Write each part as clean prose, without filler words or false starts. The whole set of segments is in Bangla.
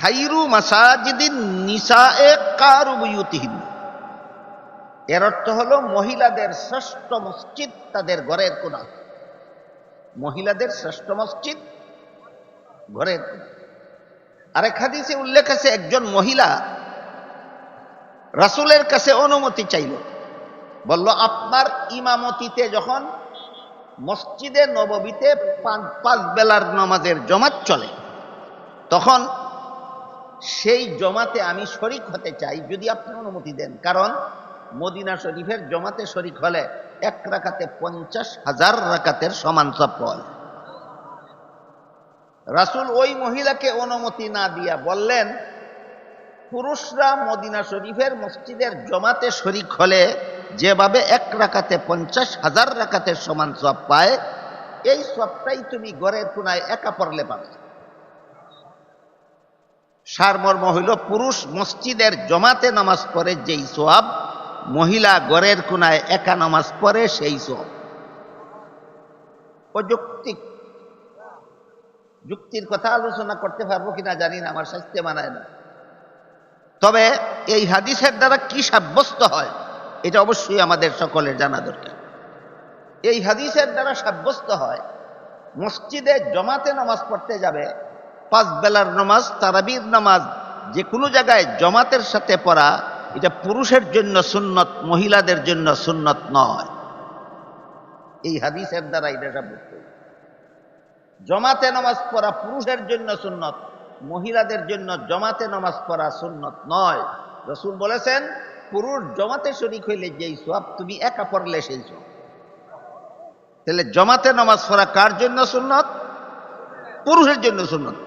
খাইরু মাসাজিদিন নিসায়ে কারু বুয়ুতিহিন, এর অর্থ হলো মহিলাদের শ্রেষ্ঠ মসজিদ তাদের ঘরের কোণা। মহিলাদের শ্রেষ্ঠ মসজিদ ঘরের কোণা। আরেক হাদিসে উল্লেখ আছে, একজন মহিলা রাসূলের কাছে অনুমতি চাইল, বলল আপনার ইমামতিতে যখন মসজিদে নববীতে পাঁচ বেলার নামাজের জমাত চলে, তখন সেই জমাতে আমি শরীক হতে চাই, যদি আপনি অনুমতি দেন। কারণ মদিনা শরীফের জমাতে শরীক হলে এক রাকাতে 50,000 রাকাতের সমান সওয়াব পাওয়া যায়। রাসূল ওই মহিলাকে অনুমতি না দিয়া বললেন, পুরুষরা মদিনা শরীফের মসজিদের জমাতে শরীক হলে যেভাবে এক রাকাতে 50,000 রাকাতের সমান সওয়াব পায়, এই সওয়াবটাই তুমি ঘরের কোণায় একা পড়লে পাবে। সারমর্ম হইল, পুরুষ মসজিদের জমাতে নামাজ পড়ে যেই সওয়াব, মহিলা ঘরের কোণায় একা নামাজ পড়ে সেই সওয়াব। অযৌক্তিক যুক্তির কথা আলোচনা করতে পারবো কিনা জানি না, আমার স্বাস্থ্য মানায় না। তবে এই হাদিসের দ্বারা কি সাব্যস্ত হয় এটা অবশ্যই আমাদের সকলের জানা দরকার। এই হাদিসের দ্বারা সাব্যস্ত হয়, মসজিদে জমাতে নামাজ পড়তে যাবে, পাঁচ বেলার নামাজ, তারাবির নামাজ যে কোনো জায়গায় জমাতের সাথে পড়া, এটা পুরুষের জন্য সুন্নত, মহিলাদের জন্য সুন্নত নয়। এই হাদিসের দ্বারা এটা সাব্যস্ত। জমাতে নামাজ পড়া পুরুষের জন্য সুন্নত, মহিলাদের জন্য জমাতে নামাজ পড়া সুন্নত নয়। রাসূল বলেছেন, পুরুষ জমাতে শরীক হইলে যেই সওয়াব, তুমি একা পড়লে সেই সওয়াব। তাহলে জমাতে নামাজ পড়া কার জন্য সুন্নত? পুরুষের জন্য সুন্নত,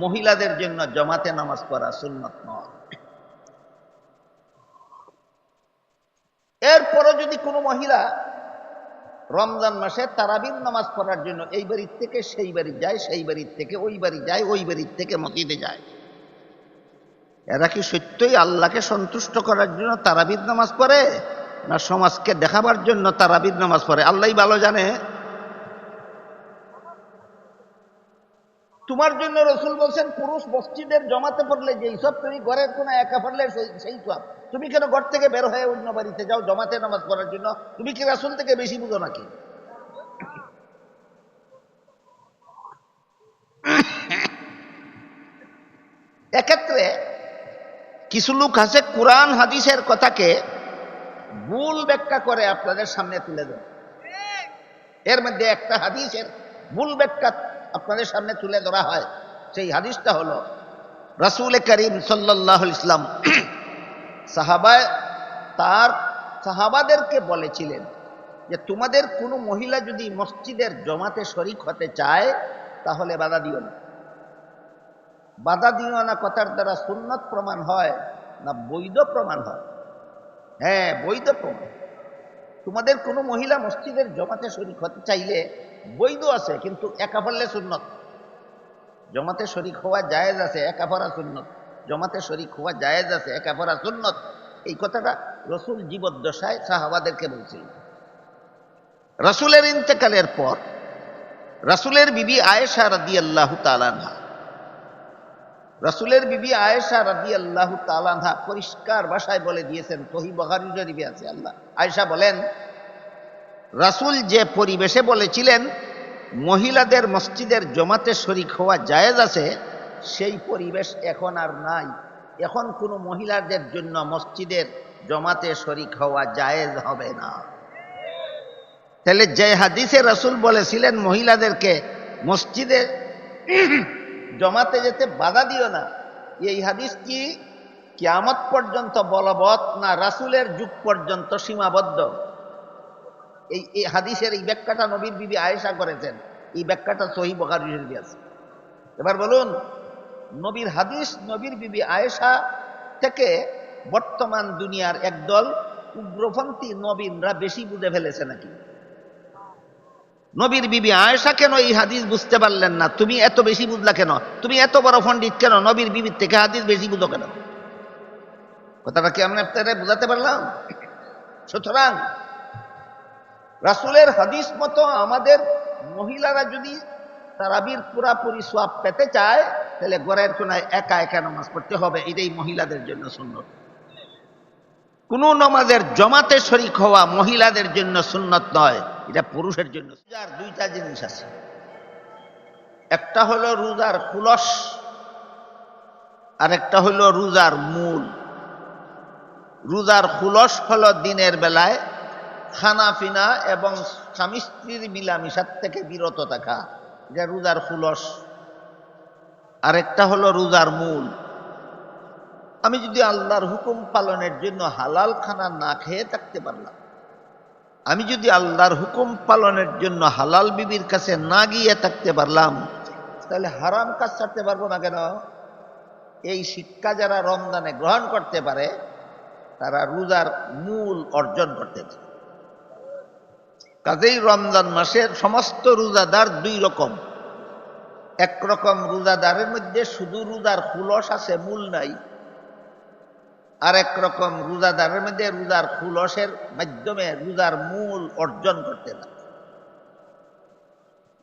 মহিলাদের জন্য জমাতে নামাজ পড়া সুন্নত নয়। এরপরও যদি কোনো মহিলা রমজান মাসে তারাবির নামাজ পড়ার জন্য এই বাড়ির থেকে সেই বাড়ি যায়, সেই বাড়ির থেকে ওই বাড়ি যায়, ওই বাড়ির থেকে মসজিদে যায়, এরা কি সত্যই আল্লাহকে সন্তুষ্ট করার জন্য তারাবির নামাজ পড়ে, না সমাজকে দেখাবার জন্য তারাবির নামাজ পড়ে? আল্লাহই ভালো জানে। তোমার জন্য রাসূল বলছেন, পুরুষ মসজিদের জমাতে পড়লে যেই সব, তুমি ঘরের কোণে একা পড়লে সেই সব। তুমি কেন ঘর থেকে বের হয়ে অন্য বাড়িতে যাও জমাতে নামাজ পড়ার জন্য? তুমি কি রাসূল থেকে বেশি বুঝো নাকি? এক্ষেত্রে কিছু লোক আছে কোরআন হাদিসের কথাকে ভুল ব্যাখ্যা করে আপনাদের সামনে তুলে দেয়। এর মধ্যে একটা হাদিসের ভুল ব্যাখ্যা আপনাদের সামনে তুলে ধরা হয়। সেই হাদিসটা হলো, রাসূল করিম সাল্লাল্লাহু আলাইহি ওয়াসাল্লাম তার সাহাবাদেরকে বলেছিলেন যে, তোমাদের কোনো মহিলা যদি মসজিদের জমাতে শরীক হতে চায় তাহলে বাধা দিও না। বাধা দিও না কথার দ্বারা সুন্নত প্রমাণ হয় না বৈধ প্রমাণ হয়? হ্যাঁ, বৈধ প্রমাণ। তোমাদের কোনো মহিলা মসজিদের জমাতে শরীক হতে চাইলে বৈধ আছে, কিন্তু একা পড়লে সুন্নত। জমাতে শরীক হওয়া জায়েজ আছে, একা পড়া সুন্নত। জমাতে শরীক হওয়া জায়েজ আছে, একা পড়া সুন্নত। এই কথাটা রাসূল জীবদ্দশায় সাহাবাদেরকে বলছিলেন। রাসূলের ইন্তেকালের পর রাসূলের বিবি আয়েশা রাদিয়াল্লাহু তাআলা আনহা, রাসূলের বিবি আয়েশা রাদিয়াল্লাহু তাআলা আনহা পরিষ্কার ভাষায় বলে দিয়েছেন, সহিহ বুখারী শরীফে আছে। আয়েশা বলেন, রাসূল যে পরিবেশে বলেছিলেন মহিলাদের মসজিদের জমাতে শরীক হওয়া জায়েজ আছে, সেই পরিবেশ এখন আর নাই। এখন কোনো মহিলাদের জন্য মসজিদের জমাতে শরীক হওয়া জায়েজ হবে না। তাহলে যে হাদিসে রাসূল বলেছিলেন মহিলাদেরকে মসজিদে জমাতে যেতে বাধা দিও না, এই হাদিস কি কিয়ামত পর্যন্ত বলবৎ না রাসূলের যুগ পর্যন্ত সীমাবদ্ধ? এই হাদিসের এই ব্যাখ্যাটা নবীর বিবি আয়েশা করেছেন। এই ব্যাখ্যাটা সহিহ বুখারী শরীফে আছে। এবার বলুন, নবীর হাদিস নবীর বিবি আয়েশা থেকে বর্তমান দুনিয়ার একদল উগ্রপন্থী নবীনরা বেশি বুঝে ফেলেছে নাকি? নবীর বিবি আয়েশা কেন এই হাদিস বুঝতে পারলেন না? তুমি এত বেশি বুঝলা কেন? তুমি এত বড় পণ্ডিত কেন? নবীর বিবির থেকে হাদিস বেশি বুঝো কেন? কথাটা কি আমরা আপনারা বুঝাতে পারলাম? সুতরাং রাসূলের হাদিস মতো আমাদের মহিলারা যদি তারাবির পুরাপুরি সওয়াব পেতে চায়, তাহলে ঘরের কোনায় একা একা নামাজ পড়তে হবে, এটাই মহিলাদের জন্য সুন্নত। কোন নামাজের জমাতে শরীক হওয়া মহিলাদের জন্য সুন্নত নয়, এটা পুরুষের জন্য। রোজার দুইটা জিনিস আছে, একটা হলো রোজার খুলস, আর একটা হলো রোজার মূল। রোজার খুলস হলো দিনের বেলায় খানা পিনা এবং স্বামী স্ত্রীর মিলামিশার থেকে বিরত থাকা, এটা রোজার খুলস। আরেকটা হলো রোজার মূল। আমি যদি আল্লাহর হুকুম পালনের জন্য হালাল খানা না খেয়ে থাকতে পারলাম, আমি যদি আল্লাহর হুকুম পালনের জন্য হালাল বিবির কাছে না গিয়ে থাকতে পারলাম, তাহলে হারাম কাজ ছাড়তে পারবো না কেন? এই শিক্ষা যারা রমজানে গ্রহণ করতে পারে তারা রোজার মূল অর্জন করতে পারে। কাজেই রমজান মাসের সমস্ত রোজাদার দুই রকম। একরকম রোজাদারের মধ্যে শুধু রোজার খুলস আছে, মূল নাই। আর একরকম রোজাদারের মধ্যে রোজার খুলসের মাধ্যমে রোজার মূল অর্জন করতে পারে।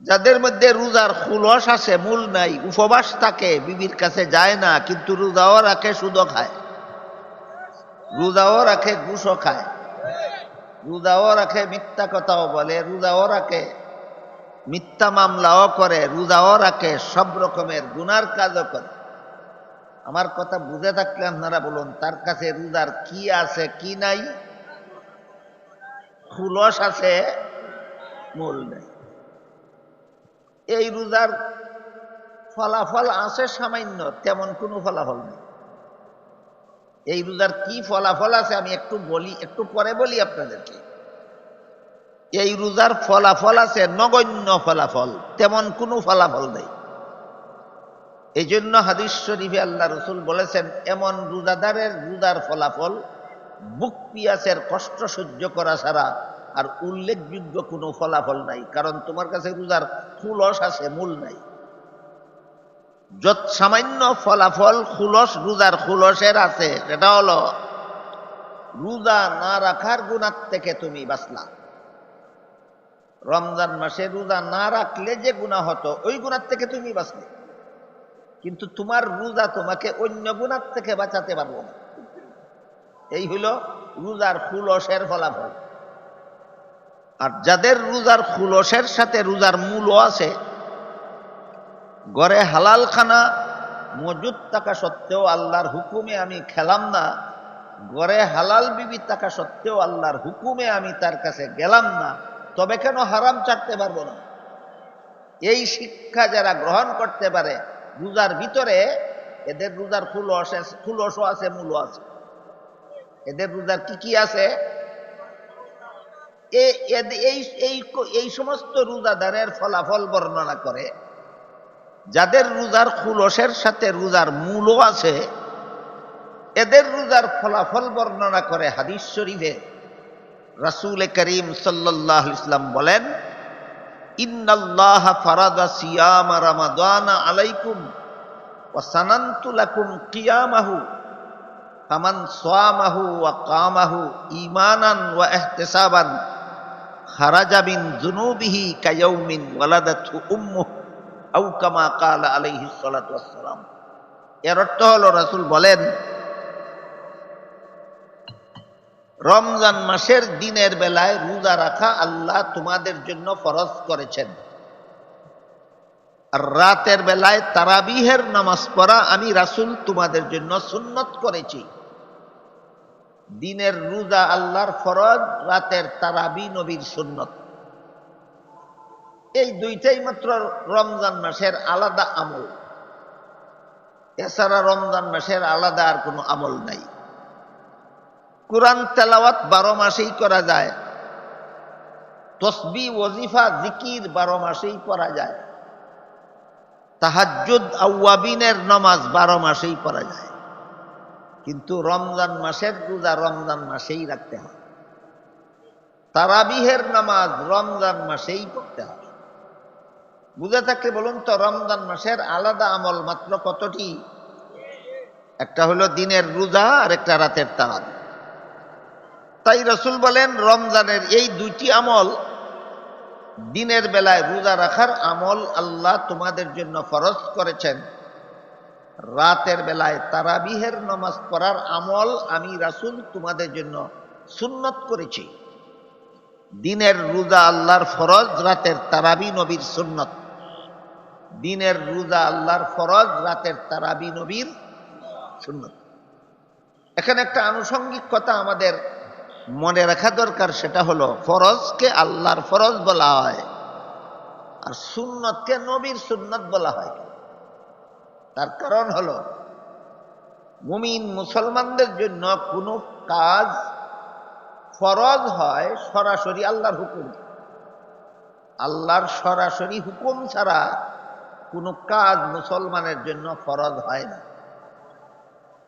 যাদের মধ্যে রোজার খুলস আছে, মূল নাই, উপবাস থাকে, বিবির কাছে যায় না, কিন্তু রোজাও রাখে, সুদও খায়, রোজাও রাখে, ঘুষও খায়, রোজাও রাখে, মিথ্যা কথাও বলে, রোজাও রাখে, মিথ্যা মামলাও করে, রোজাও রাখে, সব রকমের গুনার কাজও করে। আমার কথা বুঝে থাকলে আপনারা বলুন, তার কাছে রোজার কি আছে কি নাই? খুলস আছে, মূল নেই। এই রোজার ফলাফল আছে সামান্য, তেমন কোনো ফলাফল নেই। এই রোজার কি ফলাফল আছে আমি একটু পরে বলি আপনাদেরকে। এই রোজার ফলাফল আছে নগণ্য ফলাফল, তেমন কোনো ফলাফল নেই। এই জন্য হাদিস শরীফে আল্লাহ রসুল বলেছেন, এমন রোজাদারের রোজার ফলাফল বুক পিয়াসের কষ্ট সহ্য করা ছাড়া আর উল্লেখযোগ্য কোনো ফলাফল নাই। কারণ তোমার কাছে রোজার খুলস আছে, মূল নাই। যত সামান্য ফলাফল রোজার খুলসের আছে, সেটা হলো রোজা না রাখার গুনাহ থেকে তুমি বাঁচলা। রমজান মাসে রোজা না রাখলে যে গুনাহ হতো, ওই গুনাহ থেকে তুমি বাঁচলে, কিন্তু তোমার রোজা তোমাকে অন্য গুনাহ থেকে বাঁচাতে পারবো না। এই হইল রোজার খুলসের ফলাফল। আর যাদের রোজার খুলসের সাথে রোজার মূলও আছে, ঘরে হালাল খানা মজুদ থাকা সত্ত্বেও আল্লাহর হুকুমে আমি খেলাম না, ঘরে হালাল বিবি থাকা সত্ত্বেও আল্লাহর হুকুমে আমি তার কাছে গেলাম না, তবে কেন হারাম ছাড়তে পারবো না? এই শিক্ষা যারা গ্রহণ করতে পারে, রোজার ভিতরে এদের রোজার খুলসও আছে, মূলও আছে। এদের রোজার কি কি আছে? এই সমস্ত রোজাদারের ফলাফল বর্ণনা করে। যাদের রোজার খুলসের সাথে রোজার মূলও আছে, এদের রোজার ফলাফল বর্ণনা করে হাদিস শরীফে রাসূল করিম সাল্লাল্লাহু আলাইহি ওয়াসাল্লাম বলেন, ইন্নাল্লাহা ফারাদা সিয়ামা রামাদানা আলাইকুম ওয়া সানানতু লাকুম কিয়ামাহু ফামান সামাহু ওয়া কামাহু ঈমানান ওয়া ইহতিসাবান খারাজা মিন যুনুবিহি কায়াউমিন ওয়ালাদাতহু উম্মুহু আও কামা ক্বালা আলাইহিস সালাতু ওয়াস সালাম। এর অর্থ হলো, রাসূল বলেন, রমজান মাসের দিনের বেলায় রোজা রাখা আল্লাহ তোমাদের জন্য ফরজ করেছেন, আর রাতের বেলায় তারাবিহের নামাজ পড়া আমি রাসূল তোমাদের জন্য সুন্নত করেছি। দিনের রোজা আল্লাহর ফরজ, রাতের তারাবি নবীর সুন্নত। এই দুইটাই মাত্র রমজান মাসের আলাদা আমল, এছাড়া রমজান মাসের আলাদা আর কোনো আমল নাই। কুরআন তেলাওয়াত 12 মাসেই করা যায়, তসবিহ ওয়াজিফা জিকির 12 মাসেই পড়া যায়, তাহাজ্জুদ আওয়াবিনের নামাজ 12 মাসেই পড়া যায়, কিন্তু রমজান মাসের রোজা রমজান মাসেই রাখতে হয়, তারাবিহের নামাজ রমজান মাসেই পড়তে হয়। বুঝে থাকলে বলুন তো, রমজান মাসের আলাদা আমল মাত্র কতটি? একটা হলো দিনের রোজা, আর একটা রাতের তারাবি। তাই রাসূল বলেন, রমজানের এই দুইটি আমল, দিনের বেলায় রোজা রাখার আমল আল্লাহ তোমাদের জন্য ফরজ করেছেন, রাতের বেলায় তারাবিহের নামাজ পড়ার আমল আমি রাসূল তোমাদের জন্য সুন্নত করেছি। দিনের রোজা আল্লাহর ফরজ, রাতের তারাবি নবীর সুন্নত। দিনের রোজা আল্লাহর ফরজ, রাতের তারাবি নবীর সুন্নত। এখানে একটা আনুষঙ্গিক কথা আমাদের মনে রাখা দরকার, সেটা হলো ফরজকে আল্লাহর ফরজ বলা হয় আর সুন্নতকে নবীর সুন্নত বলা হয়। তার কারণ হলো মুমিন মুসলমানদের জন্য কোনো কাজ ফরজ হয় সরাসরি আল্লাহর হুকুম। আল্লাহর সরাসরি হুকুম ছাড়া কোনো কাজ মুসলমানের জন্য ফরজ হয় না।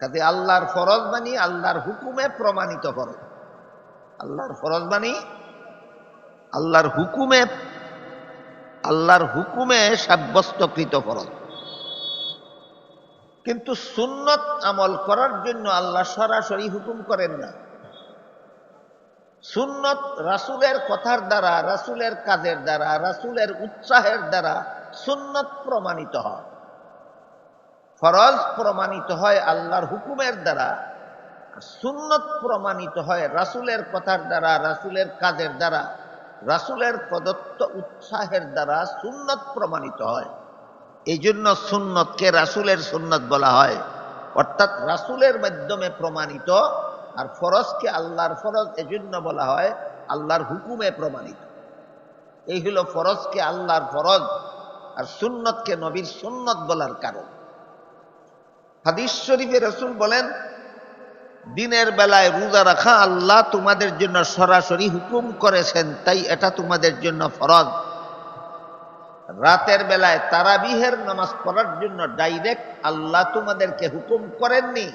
কাজে আল্লাহর ফরজ মানি আল্লাহর হুকুমে প্রমাণিত ফরজ। আল্লাহর ফরজ মানি আল্লাহর হুকুমে সাব্যস্তকৃত ফরজ। কিন্তু সুন্নত আমল করার জন্য আল্লাহ সরাসরি হুকুম করেন না। সুন্নত রাসূলের কথার দ্বারা, রাসূলের কাজের দ্বারা, রাসূলের উৎসাহের দ্বারা সুন্নত প্রমাণিত হয়। ফরজ প্রমাণিত হয় আল্লাহর হুকুমের দ্বারা, সুন্নত প্রমাণিত হয় রাসূলের কথার দ্বারা, রাসূলের কাজের দ্বারা, রাসূলের প্রদত্ত উৎসাহের দ্বারা সুন্নত প্রমাণিত হয়। এই জন্য সুন্নতকে রাসূলের সুন্নত বলা হয়, অর্থাৎ রাসূলের মাধ্যমে প্রমাণিত। আর ফরজকে আল্লাহর ফরজ এজন্য বলা হয় আল্লাহর হুকুমে প্রমাণিত। এই হলো ফরজকে আল্লাহর ফরজ আর সুন্নতকে নবীর সুন্নত বলার কারণ। হাদিস শরীফে রাসূল বলেন, দিনের বেলায় রোজা রাখা আল্লাহ তোমাদের জন্য সরাসরি হুকুম করেছেন, তাই এটা তোমাদের জন্য ফরজ। রাতের বেলায় তারাবিহের নামাজ পড়ার জন্য ডাইরেক্ট আল্লাহ তোমাদেরকে হুকুম করেননি।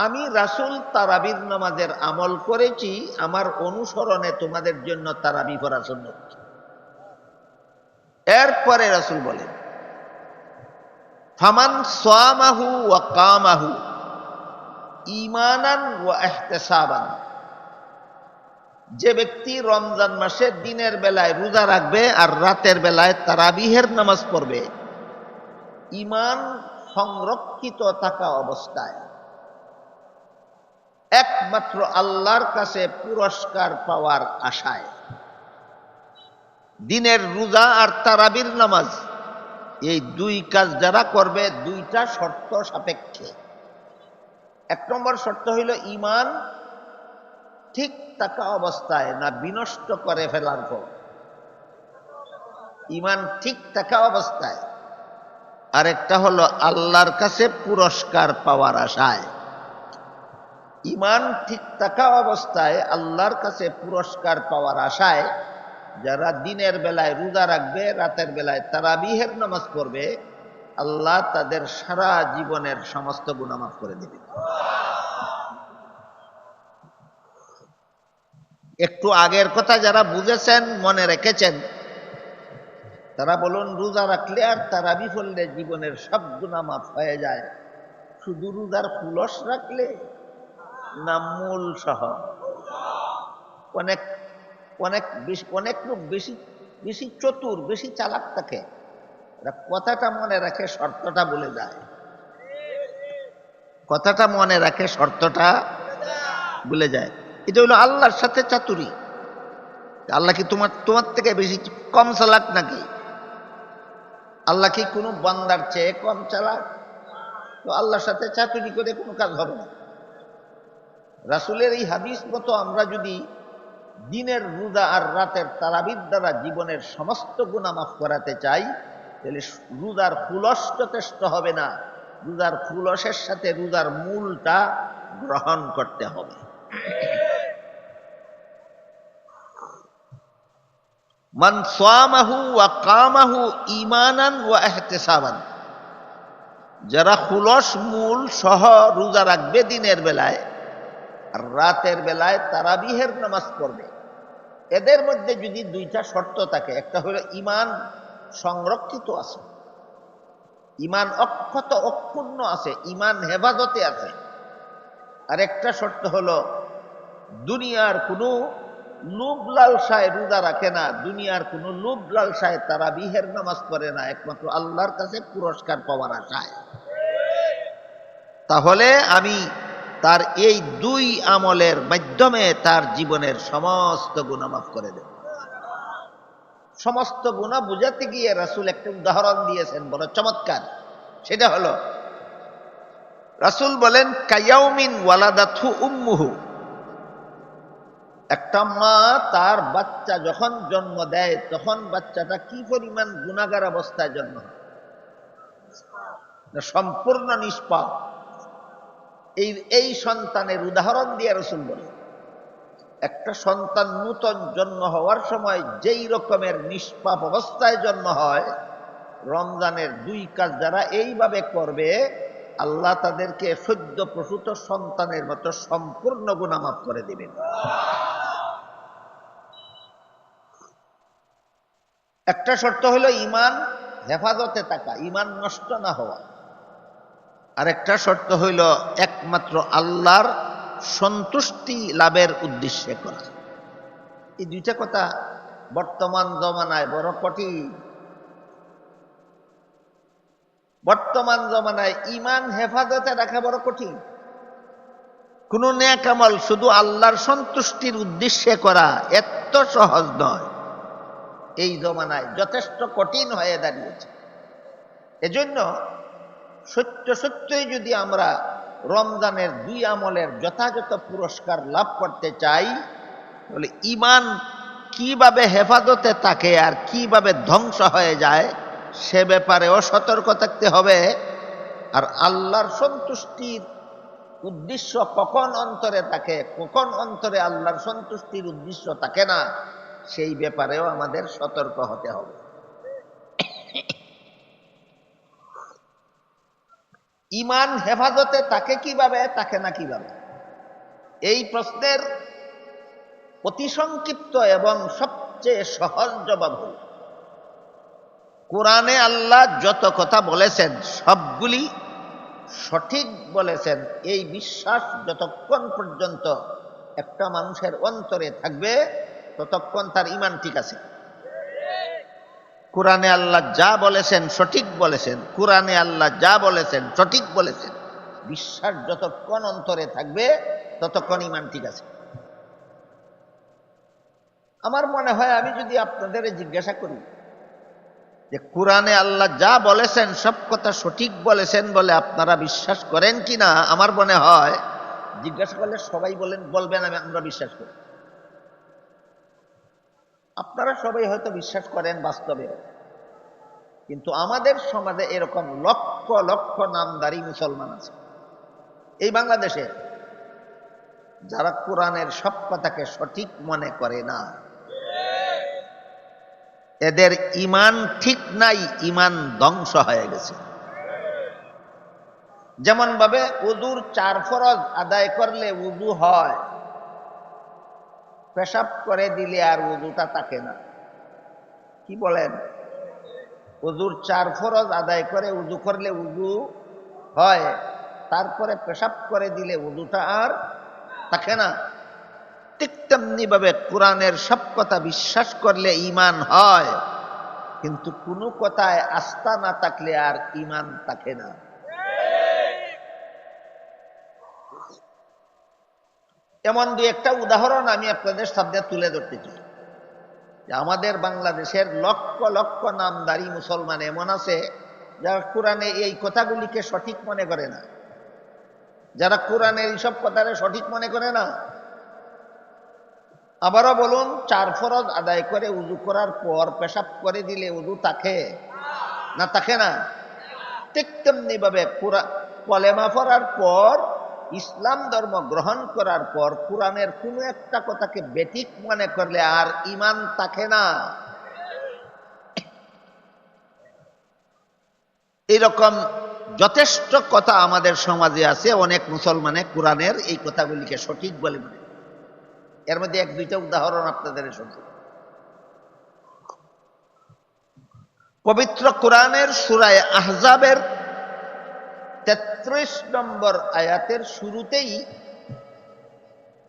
আমি রাসূল তারাবির নামাজের আমল করেছি, আমার অনুসরণে তোমাদের জন্য তারাবি পড়া সুন্নাত। এরপরে রাসূল বলেন, ফামান সামাহু ওয়া কামাহু ঈমানান ওয়া ইহতিসাবান, যে ব্যক্তি রমজান মাসে দিনের বেলায় রোজা রাখবে আর রাতের বেলায় তারাবিহের নামাজ পড়বে ঈমান সংরক্ষিত থাকা অবস্থায়, একমাত্র আল্লাহর কাছে পুরস্কার পাওয়ার আশায়। দিনের রোজা আর তারাবির নামাজ এই দুই কাজ যারা করবে দুইটা শর্ত সাপেক্ষে। এক নম্বর শর্ত হইল ঈমান ঠিক থাকা অবস্থায়, না বিনষ্ট করে ফেলার পর। ঈমান ঠিক থাকা অবস্থায়। আরেকটা হলো আল্লাহর কাছে পুরস্কার পাওয়ার আশায়। ঈমান ঠিক থাকা অবস্থায় আল্লাহর কাছে পুরস্কার পাওয়ার আশায় যারা দিনের বেলায় রোজা রাখবে, রাতের বেলায় তারাবিহের নামাজ পড়বে, আল্লাহ তাদের সারা জীবনের সমস্ত গুনাহ মাফ করে দেবে। একটু আগের কথা যারা বুঝেছেন, মনে রেখেছেন, তারা বলুন রোজা রাখলে আর তারাবি পড়লে জীবনের সব গুনাহ মাফ হয়ে যায়, শুধু রোজার ফুলস রাখলে না মূল সহ? অনেক লোক বেশি চতুর, বেশি চালাক থাকে, কথাটা মনে রাখে, শর্তটা বলে যায়। কথাটা মনে রাখে, শর্তটা ভুলে যায়। এটা হলো আল্লাহর সাথে চাতুরি। আল্লাহ কি তোমার থেকে বেশি কম চালাক নাকি? আল্লাহ কি কোনো বান্দার চেয়ে কম চালাক? তো আল্লাহর সাথে চাতুরি করে কোনো কাজ হবে না। রাসূলের এই হাদিস মতো আমরা যদি দিনের রোজা আর রাতের তারাবির দ্বারা জীবনের সমস্ত গুনাহ মাফ করাতে চাই, তাহলে রোজার ফুলস যথেষ্ট হবে না, রোজার ফুলসের সাথে রোজার মূলটা গ্রহণ করতে হবে। মান সামাহু ওয়া কামাহু ঈমানান ওয়া ইহতিসাবান, যারা ফুলস মূল সহ রোজা রাখবে দিনের বেলায় আর রাতের বেলায় তারাবিহের নামাজ পড়বে, এদের মধ্যে যদি দুইটা শর্ত থাকে, একটা হলো ঈমান সংরক্ষিত আছে, ঈমান অক্ষত অক্ষুণ্ণ আছে, ঈমান হেফাজতে আছে। আর একটা শর্ত হলো দুনিয়ার কোনো লোভ লালসায় রোজা রাখে না, দুনিয়ার কোনো লোভ লালসায় তারাবিহের নামাজ পড়ে না, একমাত্র আল্লাহর কাছে পুরস্কার পাওয়ার আশায়, তাহলে আমি তার এই দুই আমলের মাধ্যমে তার জীবনের সমস্ত গুনাহ মাফ করে দেব। সমস্ত গুনাহ বুঝাতে গিয়ে রাসূল একটা উদাহরণ দিয়েছেন বড় চমৎকার। সেটা হলো, রাসূল বলেন কায়াউমিন ওয়ালাদাতহু উম্মুহু, একটা মা তার বাচ্চা যখন জন্ম দেয় তখন বাচ্চাটা কি পরিমাণ গুনাহগার অবস্থায় জন্ম হয়, সম্পূর্ণ নিষ্পাপ। এই সন্তানের উদাহরণ দিয়ে রাসূল বলেন, একটা সন্তান নূতন জন্ম হওয়ার সময় যেই রকমের নিষ্পাপ অবস্থায় জন্ম হয়, রমজানের দুই কাজ যারা এইভাবে করবে আল্লাহ তাদেরকে সদ্য প্রসূত সন্তানের মতো সম্পূর্ণ গুনাহ মাফ করে দিবেন। একটা শর্ত হলো ঈমান হেফাজতে থাকা, ঈমান নষ্ট না হওয়া। আর একটা শর্ত হইল একমাত্র আল্লাহর সন্তুষ্টি লাভের উদ্দেশ্যে করা। এই দুইটা কথা বর্তমান জমানায় বড় কঠিন। বর্তমান জমানায় ঈমান হেফাজতে রাখা বড় কঠিন। কোন নেক আমল শুধু আল্লাহর সন্তুষ্টির উদ্দেশ্যে করা এত সহজ নয়, এই জমানায় যথেষ্ট কঠিন হয়ে দাঁড়িয়েছে। এজন্য সত্যই যদি আমরা রমজানের দুই আমলের যথাযথ পুরস্কার লাভ করতে চাই, তাহলে ঈমান কিভাবে হেফাজতে থাকে আর কিভাবে ধ্বংস হয়ে যায় সে ব্যাপারেও সতর্ক থাকতে হবে। আর আল্লাহর সন্তুষ্টির উদ্দেশ্য কখন অন্তরে থাকে, কখন অন্তরে আল্লাহর সন্তুষ্টির উদ্দেশ্য থাকে না, সেই ব্যাপারেও আমাদের সতর্ক হতে হবে। ঈমান হেফাজতে থাকে কিভাবে, থাকে না কিভাবে, এই প্রশ্নের অতি সংক্ষিপ্ত এবং সবচেয়ে সহজ জবাব হল, কোরআনে আল্লাহ যত কথা বলেছেন সবগুলি সঠিক বলেছেন, এই বিশ্বাস যতক্ষণ পর্যন্ত একটা মানুষের অন্তরে থাকবে ততক্ষণ তার ঈমান ঠিক আছে। কোরআনে আল্লাহ যা বলেছেন সঠিক বলেছেন, কোরআনে আল্লাহ যা বলেছেন সঠিক বলেছেন, বিশ্বাস যতক্ষণ অন্তরে থাকবে ততক্ষণ ঈমান ঠিক আছে। আমার মনে হয় আমি যদি আপনাদের জিজ্ঞাসা করি যে কোরআনে আল্লাহ যা বলেছেন সব কথা সঠিক বলেছেন বলে আপনারা বিশ্বাস করেন কিনা, আমার মনে হয় জিজ্ঞাসা করলে সবাই বলবেন আমরা বিশ্বাস করি। আপনারা সবাই হয়তো বিশ্বাস করেন বাস্তবে, কিন্তু আমাদের সমাজে এরকম লক্ষ লক্ষ নামধারী মুসলমান আছে এই বাংলাদেশে, যারা কোরআনের সব কথাকে সঠিক মনে করে না। এদের ঈমান ঠিক নাই, ঈমান ধ্বংস হয়ে গেছে। যেমন ভাবে উযুর 4 ফরজ আদায় করলে উযু হয়, পেশাব করে দিলে আর উযুটা থাকে না। কি বলেন? উযুর 4 ফরজ আদায় করে উযু করলে উযু হয়, তারপরে পেশাব করে দিলে উযুটা আর থাকে না। ঠিক তেমনি ভাবে কোরআনের সব কথা বিশ্বাস করলে ঈমান হয়, কিন্তু কোনো কথায় আস্থা না থাকলে আর ঈমান থাকে না। এমন দুই একটা উদাহরণ আমি আপনাদের সামনে তুলে ধরতে চাই যে আমাদের বাংলাদেশের লক্ষ লক্ষ নামধারী মুসলমান এমন আছে যারা কোরআনে এই কথাগুলিকে সঠিক মনে করে না, যারা কোরআনের এইসব কথাকে সঠিক মনে করে না। আবারও বলুন, 4 ফরজ আদায় করে উযু করার পর পেশাব করে দিলে উযু থাকে না, থাকে না? ঠিক তেমনি ভাবে কলেমা পড়ার পর, ইসলাম ধর্ম গ্রহণ করার পর কোরআনের কোনো একটা কথাকে বেঠিক মনে করলে আর ঈমান থাকে না। এরকম যথেষ্ট কথা আমাদের সমাজে আছে। অনেক মুসলমানে কোরআনের এই কথাগুলিকে সঠিক বলে মনে করে। এর মধ্যে 1-2টা উদাহরণ আপনাদের শুনছি। পবিত্র কোরআনের সূরা আহজাবের 33 নম্বর আয়াতের শুরুতেই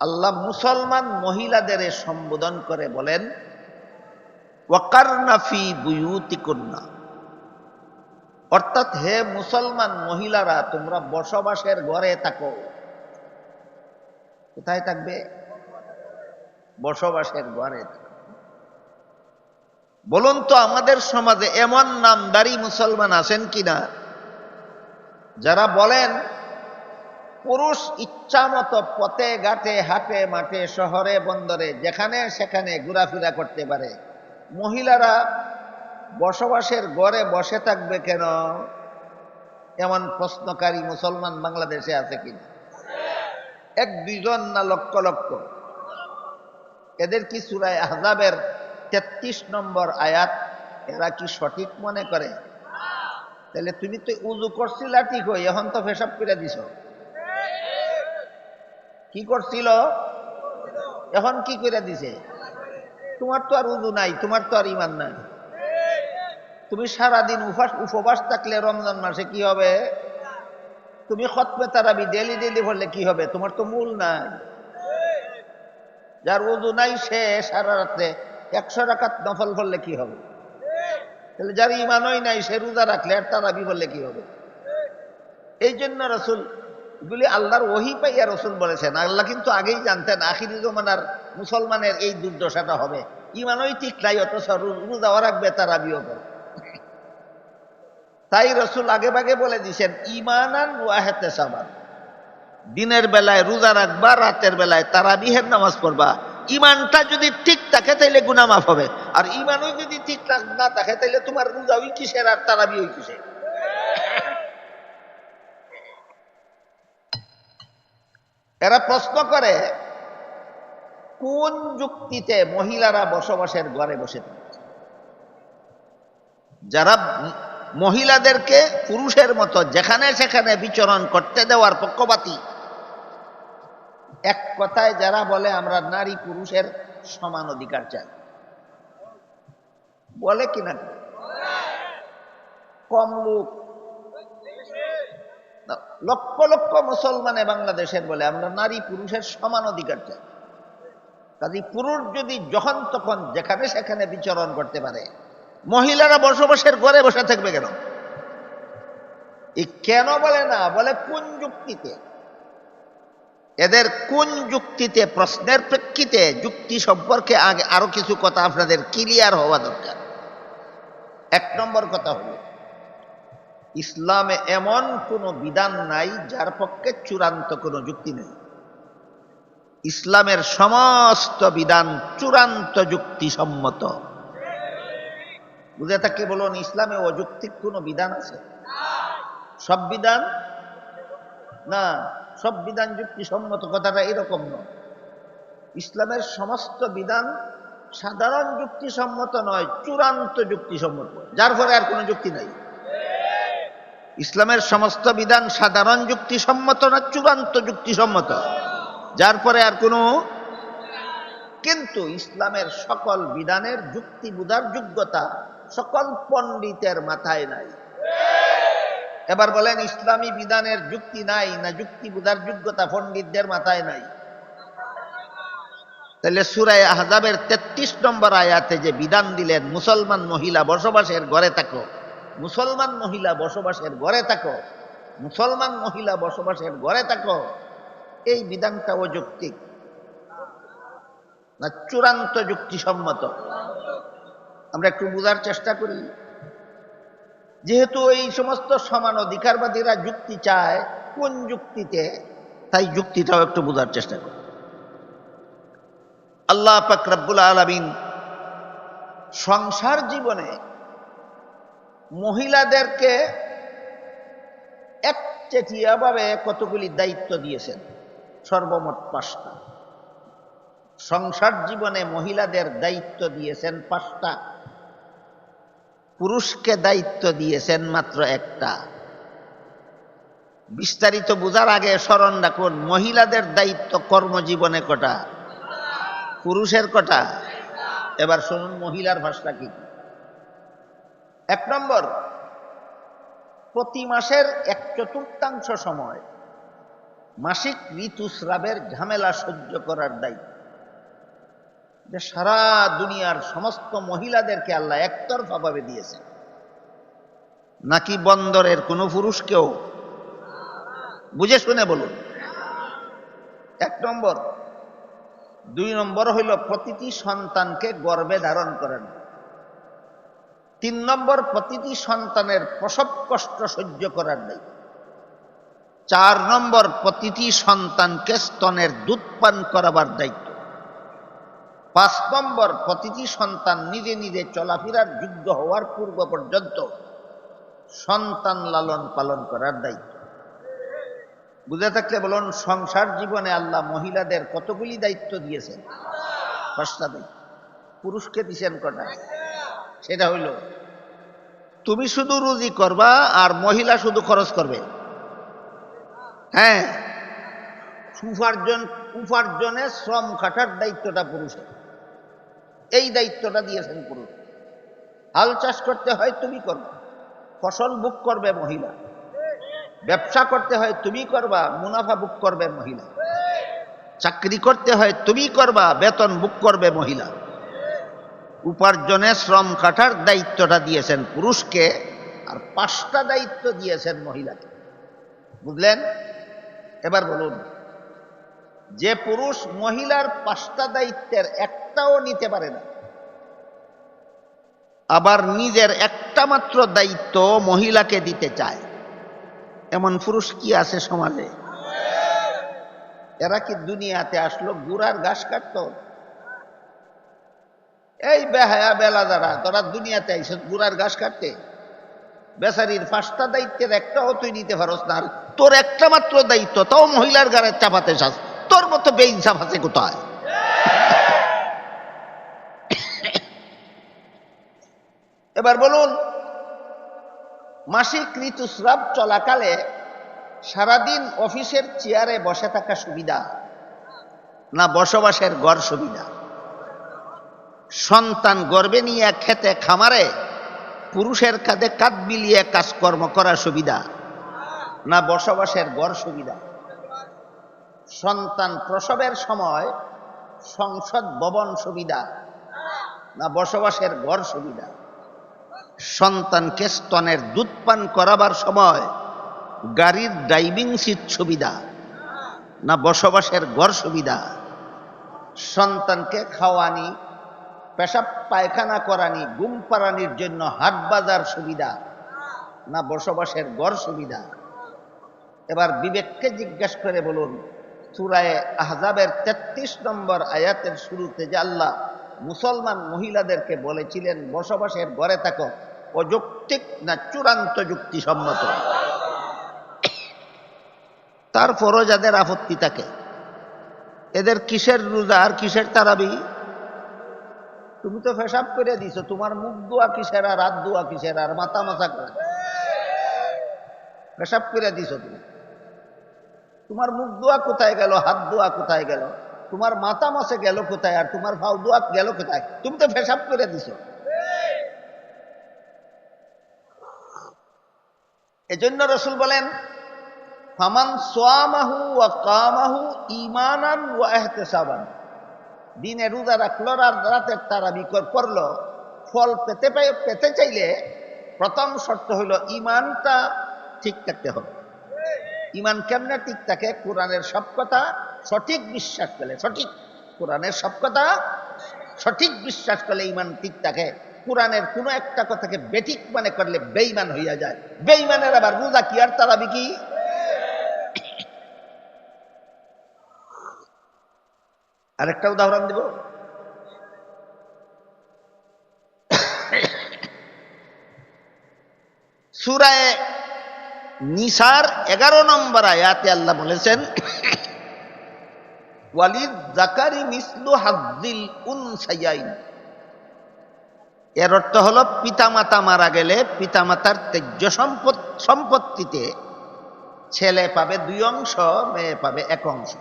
আল্লাহ মুসলমান মহিলাদের সম্বোধন করে বলেন ওয়াকারনা ফি বুয়ুতিকুন্না, অর্থাৎ হে মুসলমান মহিলারা তোমরা বসবাসের ঘরে থাকো। কোথায় থাকবে? বসবাসের ঘরে। বলুন তো আমাদের সমাজে এমন নামদারি মুসলমান আছেন কিনা যারা বলেন পুরুষ ইচ্ছামতো পথে ঘাটে হাটে মাঠে শহরে বন্দরে যেখানে সেখানে ঘোরাফেরা করতে পারে, মহিলারা বসবাসের ঘরে বসে থাকবে কেন? এমন প্রশ্নকারী মুসলমান বাংলাদেশে আছে কিনা? এক দুইজন না লক্ষ লক্ষ। এদের কি সূরা আহজাবের 33 নম্বর আয়াত এরা কি সঠিক মনে করে? তাহলে তুমি তো উযু করছিলা ঠিক হই, এখন তো পেশাব করে দিছ। কি করছিল? এখন কি করে দিছে? তোমার তো আর উযু নাই, তোমার তো আর ঈমান নাই। তুমি সারাদিন উপবাস থাকলে রমজান মাসে কি হবে? তুমি খতমে তারাবি ডেলি ডেলি পড়লে কি হবে? তোমার তো মূল নাই। যার উযু নাই সে সারা রাতে 100 রাকাত নফল পড়লে কি হবে? তাহলে যার ঈমানই নাই সে রোজা রাখলে আর তারাবি পড়লে কি হবে? এই জন্য রাসূল এগুলি আল্লাহর ওহী পাইয়া রাসূল বলেছেন। আল্লাহ কিন্তু আগেই জানতেন আখিরি জমানার মুসলমানের এই দুর্দশাটা হবে। ঈমানই ঠিক নাই, অথচ রোজাও রাখবে তারাবিও করে। তাই রাসূল আগে ভাগে বলে দিয়েছেন ঈমানান ওয়া ইহতিসাবান, দিনের বেলায় রোজা রাখবা, রাতের বেলায় তারাবিহের নামাজ পড়বা। ঈমানটা যদি ঠিক থাকে তাইলে গুনাহ মাফ হবে, আর ঈমানই যদি ঠিক না থাকে তাইলে তোমার রোজাও কিসের আর তারাবিও কিসের? এরা প্রশ্ন করে কোন যুক্তিতে মহিলারা বসবাসের ঘরে বসে থাকে? যারা মহিলাদেরকে পুরুষের মতো যেখানে সেখানে বিচরণ করতে দেওয়ার পক্ষপাতী, এক কথায় যারা বলে আমরা নারী পুরুষের সমান অধিকার চাই, বলে কিনা? কম লোক, লক্ষ লক্ষ মুসলমানে বাংলাদেশের বলে আমরা নারী পুরুষের সমান অধিকার চাই। কাজে পুরুষ যদি যখন তখন যেখানে সেখানে বিচরণ করতে পারে, মহিলারা বসবাসের ঘরে বসে থাকবে কেন? এই কেন বলে না, বলে কোন যুক্তিতে? এদের কোন যুক্তিতে? প্রশ্নের প্রেক্ষিতে যুক্তি সম্পর্কে আগে আরো কিছু কথা আপনাদের ক্লিয়ার হওয়া দরকার। 1 নম্বর কথা হলো ইসলামে এমন কোনো বিধান নাই যার পক্ষে চূড়ান্ত কোনো যুক্তি নেই। ইসলামের সমস্ত বিধান চূড়ান্ত যুক্তিসম্মত। বুঝে থাকি বলুন, ইসলামে অযৌক্তিক কোনো বিধান আছে? সব বিধান না, সব বিধান যুক্তিসম্মত কথাটা এরকম নয়। ইসলামের সমস্ত বিধান সাধারণ যুক্তিসম্মত নয়, চূড়ান্ত যুক্তিসম্মত, যার ফলে আর কোনো যুক্তি নাই। ইসলামের সমস্ত বিধান সাধারণ যুক্তিসম্মত না, চূড়ান্ত যুক্তিসম্মত, যার পরে আর কোনো। কিন্তু ইসলামের সকল বিধানের যুক্তি বোঝার যোগ্যতা সকল পণ্ডিতের মাথায় নাই। এবার বলেন ইসলামী বিধানের যুক্তি নাই না যুক্তি বোঝার যোগ্যতা পণ্ডিতদের মাথায় নাই? তাহলে সূরা আহজাবের 33 নম্বর আয়াতে যে বিধান দিলেন মুসলমান মহিলা বসবাসের ঘরে থাকো, মুসলমান মহিলা বসবাসের ঘরে থাকো, মুসলমান মহিলা বসবাসের ঘরে থাকো, এই বিধানটা অযৌক্তিক না চূড়ান্ত যুক্তিসম্মত? আমরা একটু বোঝার চেষ্টা করি। যেহেতু এই সমস্ত সমান অধিকারবাদীরা যুক্তি চায়, কোন যুক্তিতে, তাই যুক্তিটাও একটু বোঝার চেষ্টা করি। আল্লাহ পাক রব্বুল আলামিন সংসার জীবনে মহিলাদেরকে একচেটিয়াভাবে কতগুলি দায়িত্ব দিয়েছেন, সর্বমোট 5টা। সংসার জীবনে মহিলাদের দায়িত্ব দিয়েছেন 5টা, পুরুষকে দায়িত্ব দিয়েছেন মাত্র 1টা। বিস্তারিত বোঝার আগে স্মরণ রাখুন, মহিলাদের দায়িত্ব কর্মজীবনে কটা, পুরুষের কটা? এবার শুনুন মহিলার ভাষা কি। 1 নম্বর, প্রতি মাসের 1/4 সময় মাসিক ঋতুস্রাবের ঝামেলা সহ্য করার দায়িত্ব। যে সারা দুনিয়ার সমস্ত মহিলাদেরকে আল্লাহ একতরফা ভাবে দিয়েছে, নাকি বন্দরের কোনো পুরুষকেও? বুঝে শুনে বলুন। 1 নম্বর। 2 নম্বর হইল প্রতিটি সন্তানকে গর্ভে ধারণ করেন। 3 নম্বর, প্রতিটি সন্তানের প্রসব কষ্ট সহ্য করার দায়িত্ব। 4 নম্বর, প্রতিটি সন্তানকে স্তনের দুধ পান করাবার দায়িত্ব। 5 নম্বর, প্রতিটি সন্তান নিজে নিজে চলাফেরার যোগ্য হওয়ার পূর্ব পর্যন্ত সন্তান লালন পালন করার দায়িত্ব। বুঝে থাকলে বলুন, সংসার জীবনে আল্লাহ মহিলাদের কতগুলি দায়িত্ব দিয়েছেন? 5টা দায়িত্ব। পুরুষকে দিয়েছেন কটা? সেটা হইল তুমি শুধু রুজি করবা আর মহিলা শুধু খরচ করবে। হ্যাঁ, উপার্জনে শ্রম খাটার দায়িত্বটা পুরুষের। এই দায়িত্বটা দিয়েছেন পুরুষ। হাল চাষ করতে হয় তুমি করবে, ফসল বুক করবে মহিলা। ব্যবসা করতে হয় তুমি করবা, মুনাফা বুক করবে মহিলা। চাকরি করতে হয় তুমি করবা, বেতন বুক করবে মহিলা। উপার্জনে শ্রম খাটার দায়িত্বটা দিয়েছেন পুরুষকে, আর 5টা দায়িত্ব দিয়েছেন মহিলাকে। বুঝলেন? এবার বলুন, যে পুরুষ মহিলার 5টা দায়িত্বের একটাও নিতে পারে না, আবার নিজের একটা মাত্র দায়িত্ব মহিলাকে দিতে চায়, এমন পুরুষ কি আছে সমাজে? এরা কি দুনিয়াতে আসলো গুড়ার ঘাস কাটতো? এই বেহায়া বেলা যারা, তোরা দুনিয়াতে আইসে গুড়ার ঘাস কাটতে? বেচারির 5টা দায়িত্বের একটাও তুই নিতে পারস না, তোর একটা মাত্র দায়িত্ব তাও মহিলার গাড়ে চাপাতে চাস। তোর মতো বেইনসাফ আছে কোথায়? এবার বলুন, মাসিক ঋতুস্রাব চলাকালে সারাদিন অফিসের চেয়ারে বসে থাকা সুবিধা না বসবাসের ঘর সুবিধা? সন্তান গর্ভে নিয়ে খেতে খামারে পুরুষের কাঁধে কাঁধ বিলিয়ে কাজকর্ম করা সুবিধা না বসবাসের ঘর সুবিধা? সন্তান প্রসবের সময় সংসদ ভবন সুবিধা না বসবাসের ঘর সুবিধা? সন্তানকে স্তনের দুধ পান করাবার সময় গাড়ির ড্রাইভিং সিট সুবিধা না বসবাসের ঘর সুবিধা? সন্তানকে খাওয়ানি, পেশাব পায়খানা করানি, ঘুম পাড়ানির জন্য হাট বাজার সুবিধা না বসবাসের ঘর সুবিধা? এবার বিবেককে জিজ্ঞাসা করে বলুন, সূরা আহজাবের 33 নম্বর আয়াতের শুরুতে যে আল্লাহ মুসলমান মহিলাদেরকে বলেছিলেন বসবাসের ঘরে থাকো, অযৌক্তিক না চূড়ান্ত যুক্তিসম্মত? তারপরও যাদের আপত্তি থাকে, এদের কিসের রোজা আর কিসের তারাবি? তুমি তো পেশাব করে দিছো, তোমার মুখ দোয়া কিসের আর হাত দোয়া কিসের আর মাথা মাথা করে? পেশাব করে দিছো তুমি, তোমার মুখ দোয়া কোথায় গেল, হাত দোয়া কোথায় গেল, তোমার মাথা মাসে গেল কোথায়, আর তোমার পাও দোয়া গেল কোথায়? তুমি তো পেশাব করে দিছো। এজন্য রাসূল বলেন, ফামান সামাহু ওয়া কামাহু ঈমানান ওয়া ইহতিসাবান, দিনে রোজা রাখলো আর রাতের তারাবি করলো, ফল পেতে চাইলে প্রথম শর্ত হইল ঈমানটা ঠিক থাকতে হবে। ঈমান কেমনে ঠিক থাকে? কোরআনের সব কথা সঠিক বিশ্বাস করলে, সঠিক কোরআনের সব কথা সঠিক বিশ্বাস করলে ঈমান ঠিক থাকে। কোরআনের কোনো একটা কথাকে বেঠিক মনে করলে বেঈমান হইয়া যায়। বেঈমানের আবার রোজা কি আর তারাবি কি? আরেকটা উদাহরণ দিব। সূরা নিসার 11 নম্বর আয়াতে আল্লাহ বলেছেন, ওয়ালিদ যাকারি মিসলু হাজ্জিল উনসায়াইন। এর অর্থ হলো পিতামাতা মারা গেলে পিতামাতার ত্যায্য সম্পত্তিতে ছেলে পাবে 2 অংশ, মেয়ে পাবে 1 অংশ।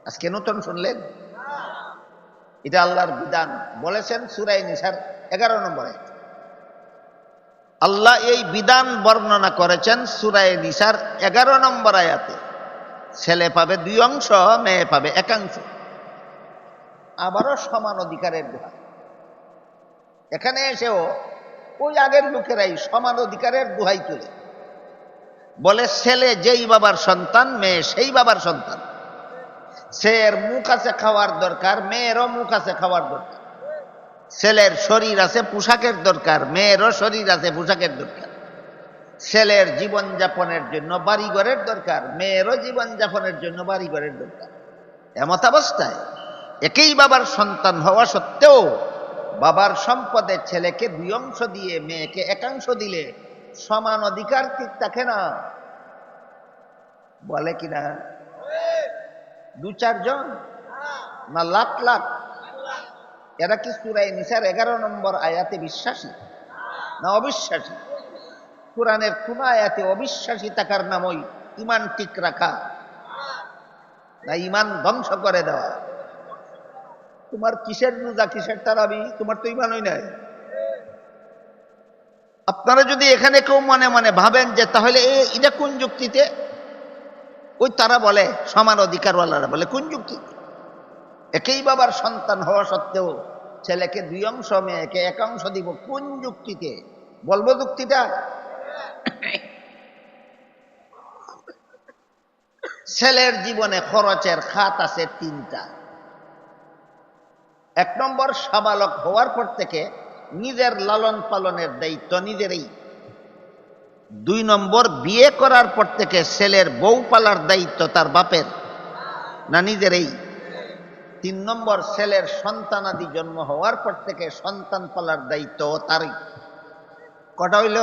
আজকে নতুন শুনলেন? এটা আল্লাহর বিধান বলেছেন সূরা নিসার 11 নম্বরে। আল্লাহ এই বিধান বর্ণনা করেছেন সূরা নিসার 11 নম্বর আয়াতে। ছেলে পাবে 2 অংশ, মেয়ে পাবে 1 অংশ। আবারও সমান অধিকারের দোহাই। এখানে এসেও ওই আগের লোকেরাই সমান অধিকারের দোহাই তুলে বলে ছেলে যেই বাবার সন্তান, মেয়ে সেই বাবার সন্তান। ছেলের মুখ আছে খাওয়ার দরকার, মেয়েরও মুখ আছে খাওয়ার দরকার। ছেলের শরীর আছে পোশাকের দরকার, মেয়েরও শরীর আছে পোশাকের দরকার। ছেলের জীবনযাপনের জন্য বাড়িঘরের দরকার, মেয়েরও জীবনযাপনের জন্য বাড়িঘরের দরকার। এমত অবস্থায় একই বাবার সন্তান হওয়া সত্ত্বেও বাবার সম্পদে ছেলেকে 2 অংশ দিয়ে মেয়েকে 1 অংশ দিলে সমান অধিকার ঠিক থাকে না? বলে কিনা? 2-4 জন না লাখ লাখ? এরা কি সূরা নিসার 11 নম্বর আয়াতে বিশ্বাসী না অবিশ্বাসী? কোরআনের কোন আয়াতে অবিশ্বাসী থাকার নামই ঈমান ঠিক রাখা না ঈমান ধ্বংস করে দেওয়া? তোমার কিসের রোজা, কিসের তারাবি? তোমার তো ঈমানই নাই। আপনারা যদি এখানে কেউ মনে মনে ভাবেন যে তাহলে এটা কোন যুক্তিতে, ওই তারা বলে সমান অধিকারওয়ালারা বলে কোন যুক্তিতে? একই বাবার সন্তান হওয়া সত্ত্বেও ছেলেকে 2 অংশ, মেয়েকে 1 অংশ দিব, কোন যুক্তিতে? বলবো যুক্তিটা? ছেলের জীবনে খরচের খাত আছে 3টা। 1 নম্বর, সাবালক হওয়ার পর থেকে নিজের লালন পালনের দায়িত্ব নিজেরই। 2 নম্বর, বিয়ে করার পর থেকে ছেলের বউ পালার দায়িত্ব তার বাপের না নিজেরই। 3 নম্বর, ছেলের সন্তানাদি জন্ম হওয়ার পর থেকে সন্তান পালার দায়িত্ব তারই। কটা হইল?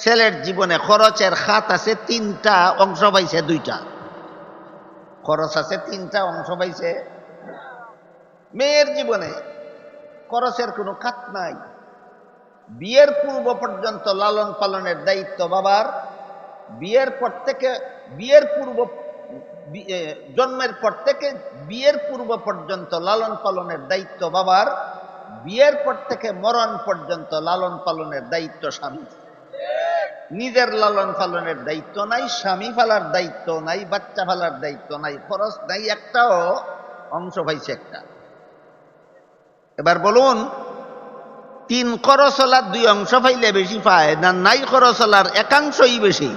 ছেলের জীবনে খরচের খাত আছে 3টা, অংশ পাইছে 2টা। খরচ আছে 3টা, অংশ পাইছে। মেয়ের জীবনে খরচের কোনো খাত নাই। বিয়ের পূর্ব পর্যন্ত লালন পালনের দায়িত্ব বাবার, বিয়ের পর থেকে জন্মের পর থেকে বিয়ের পূর্ব পর্যন্ত লালন পালনের দায়িত্ব বাবার, বিয়ের পর থেকে মরণ পর্যন্ত লালন পালনের দায়িত্ব স্বামী। নিজের লালন পালনের দায়িত্ব নাই, স্বামী ফালার দায়িত্ব নাই, বাচ্চা ফালার দায়িত্ব নাই, খরচ নাই একটাও, অংশ পাইছে একটা। এবার বলুন, 3 খরচওয়ালার 2 অংশ পাইলে বেশি পায় না নাই খরচওয়ালার 1 অংশই বেশি?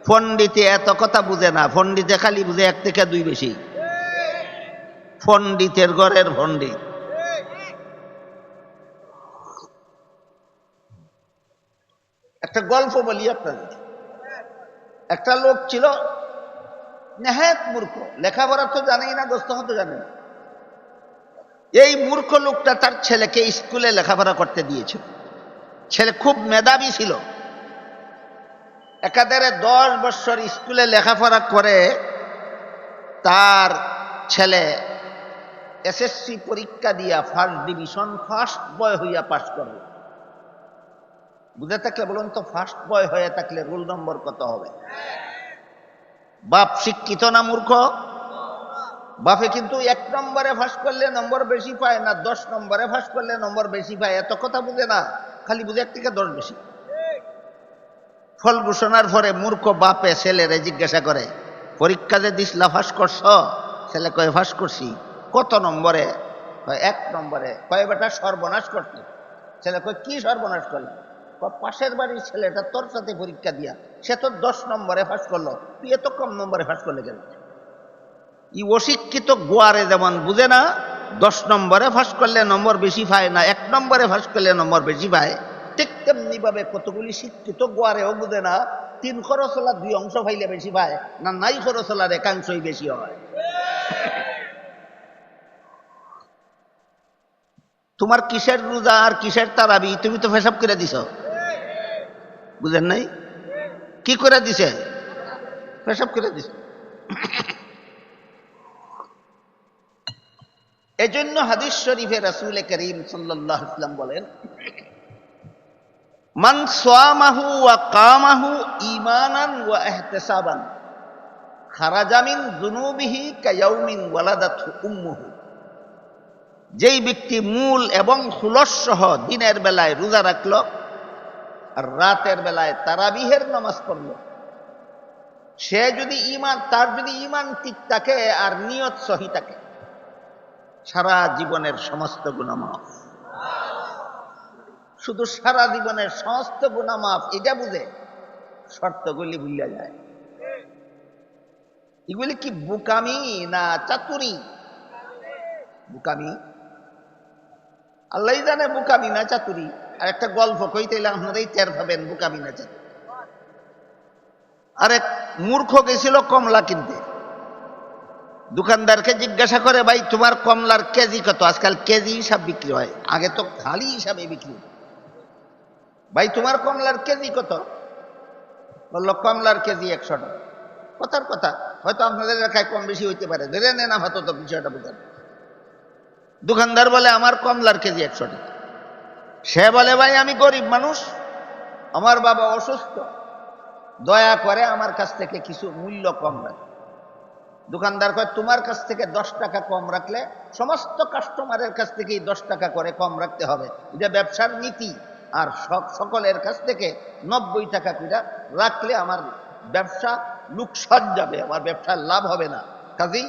পণ্ডিতে এত কথা বুঝে না, পণ্ডিতে খালি বুঝে 1 থেকে 2 বেশি। পণ্ডিতের ঘরের পণ্ডিত। একটা গল্প বলি আপনাদের। একটা লোক ছিল নেহায়েত মূর্খ, লেখাপড়া তো জানেই না, দোস্ত তো জানে না। এই মূর্খ লোকটা তার ছেলেকে স্কুলে লেখাপড়া করতে দিয়েছিল। ছেলে খুব মেধাবী ছিল। একাধারে 10 বছর স্কুলে লেখাপড়া করে তার ছেলে এসএসসি পরীক্ষা দিয়া ফার্স্ট ডিভিশন, ফার্স্ট বয় হইয়া পাশ করবে। বুঝে থাকলে বলুন তো, ফার্স্ট বয় হয়ে থাকলে রোল নম্বর কত হবে? বাপ শিক্ষিত না মূর্খ? বাপে কিন্তু 1 নম্বরে ফাঁস করলে নম্বর বেশি পায় না 10 নম্বরে ফাঁস করলে নম্বর বেশি পায়, এত কথা বুঝে না, খালি বুঝে 1 থেকে 10 বেশি। ফল ঘোষণার পরে মূর্খ বাপে ছেলেরে জিজ্ঞাসা করে, পরীক্ষা যে দিসলা ফাঁস করছ? ছেলে কয়ে ফাঁস করছি। কত নম্বরে? 1 নম্বরে। কয়ে বেটা সর্বনাশ করছি। ছেলে কয়ে কি সর্বনাশ করলে? পাশের বাড়ির ছেলেটা তোর সাথে পরীক্ষা দিয়া সে তো 10 নম্বরে ফাঁস করলো, তুই এত কম নম্বরে ফাঁস করলে কেন? ই অশিক্ষিত গোয়ারে যেমন বুঝে না 10 নম্বরে ফাঁস করলে নম্বর বেশি পায় না, 1 নম্বরে ফাঁস করলে নম্বর বেশি পায়, ঠিক তেমনি ভাবে কতগুলি শিক্ষিত গোয়ারেও বুঝে না 3 খরচওয়ালা 2 অংশ পাইলে বেশি পায় না নাই খরচওয়ালার 1 অংশই বেশি হয়। তোমার কিসের রোজা আর কিসের তারাবি? তুমি তো পেশাব করে দিছ, বুঝেন নাই? কি করে দিছে? পেশাব করে দিছে। এজন্য হাদিস শরীফে রাসূল করিম সাল্লাল্লাহু আলাইহি ওয়াসাল্লাম বলেন, মান সামাহু ওয়া কামাহু ঈমানান ওয়া ইহতিসাবান খারাজা মিন যুনুবিহি কায়াউমিন ওয়ালাদাতহু উম্মুহু। যেই ব্যক্তি মূল এবং খুলস সহ দিনের বেলায় রোজা রাখলো আর রাতের বেলায় তারাবিহের নামাজ পড়লো, সে যদি তার যদি ঈমান ঠিক থাকে আর নিয়ত সহি থাকে, সারা জীবনের সমস্ত গুনাহ মাফ। শুধু সারা জীবনের সমস্ত গুনাহ মাফ এটা বুঝে শর্তগুলি ভুলিয়া যায়। এগুলি কি বোকামি না চাতুরি? বোকামি। আল্লাহ জানে বোকামি না চাতুরি। আর একটা গল্প কইতে আপনারাই টের পাবেন বোকামি না চাতুরি। আরেক মূর্খ গেছিল কমলা কিনতে, দোকানদারকে জিজ্ঞাসা করে, ভাই তোমার কমলার কেজি কত? আজকাল কেজি হিসাব বিক্রি হয়, আগে তো খালি হিসাবে বিক্রি। ভাই তোমার কমলার কেজি কত? বললো কমলার কেজি 100 টাকা। কথার কথা, হয়তো আপনাদের এলাকায় কম বেশি হইতে পারে, ধরে নেন হয়তো তো বিষয়টা বোঝেন। দোকানদার বলে আমার কমলার কেজি 100 টাকা। সে বলে ভাই আমি গরিব মানুষ, আমার বাবা অসুস্থ, দয়া করে আমার কাছ থেকে কিছু মূল্য কম রাখে। দোকানদার কয় তোমার কাছ থেকে 10 টাকা কম রাখলে সমস্ত কাস্টমারের কাছ থেকেই 10 টাকা করে কম রাখতে হবে, এটা ব্যবসার নীতি। আর সকলের কাছ থেকে 90 টাকা করে রাখলে আমার ব্যবসা লোকসান যাবে, আমার ব্যবসার লাভ হবে না, কাজেই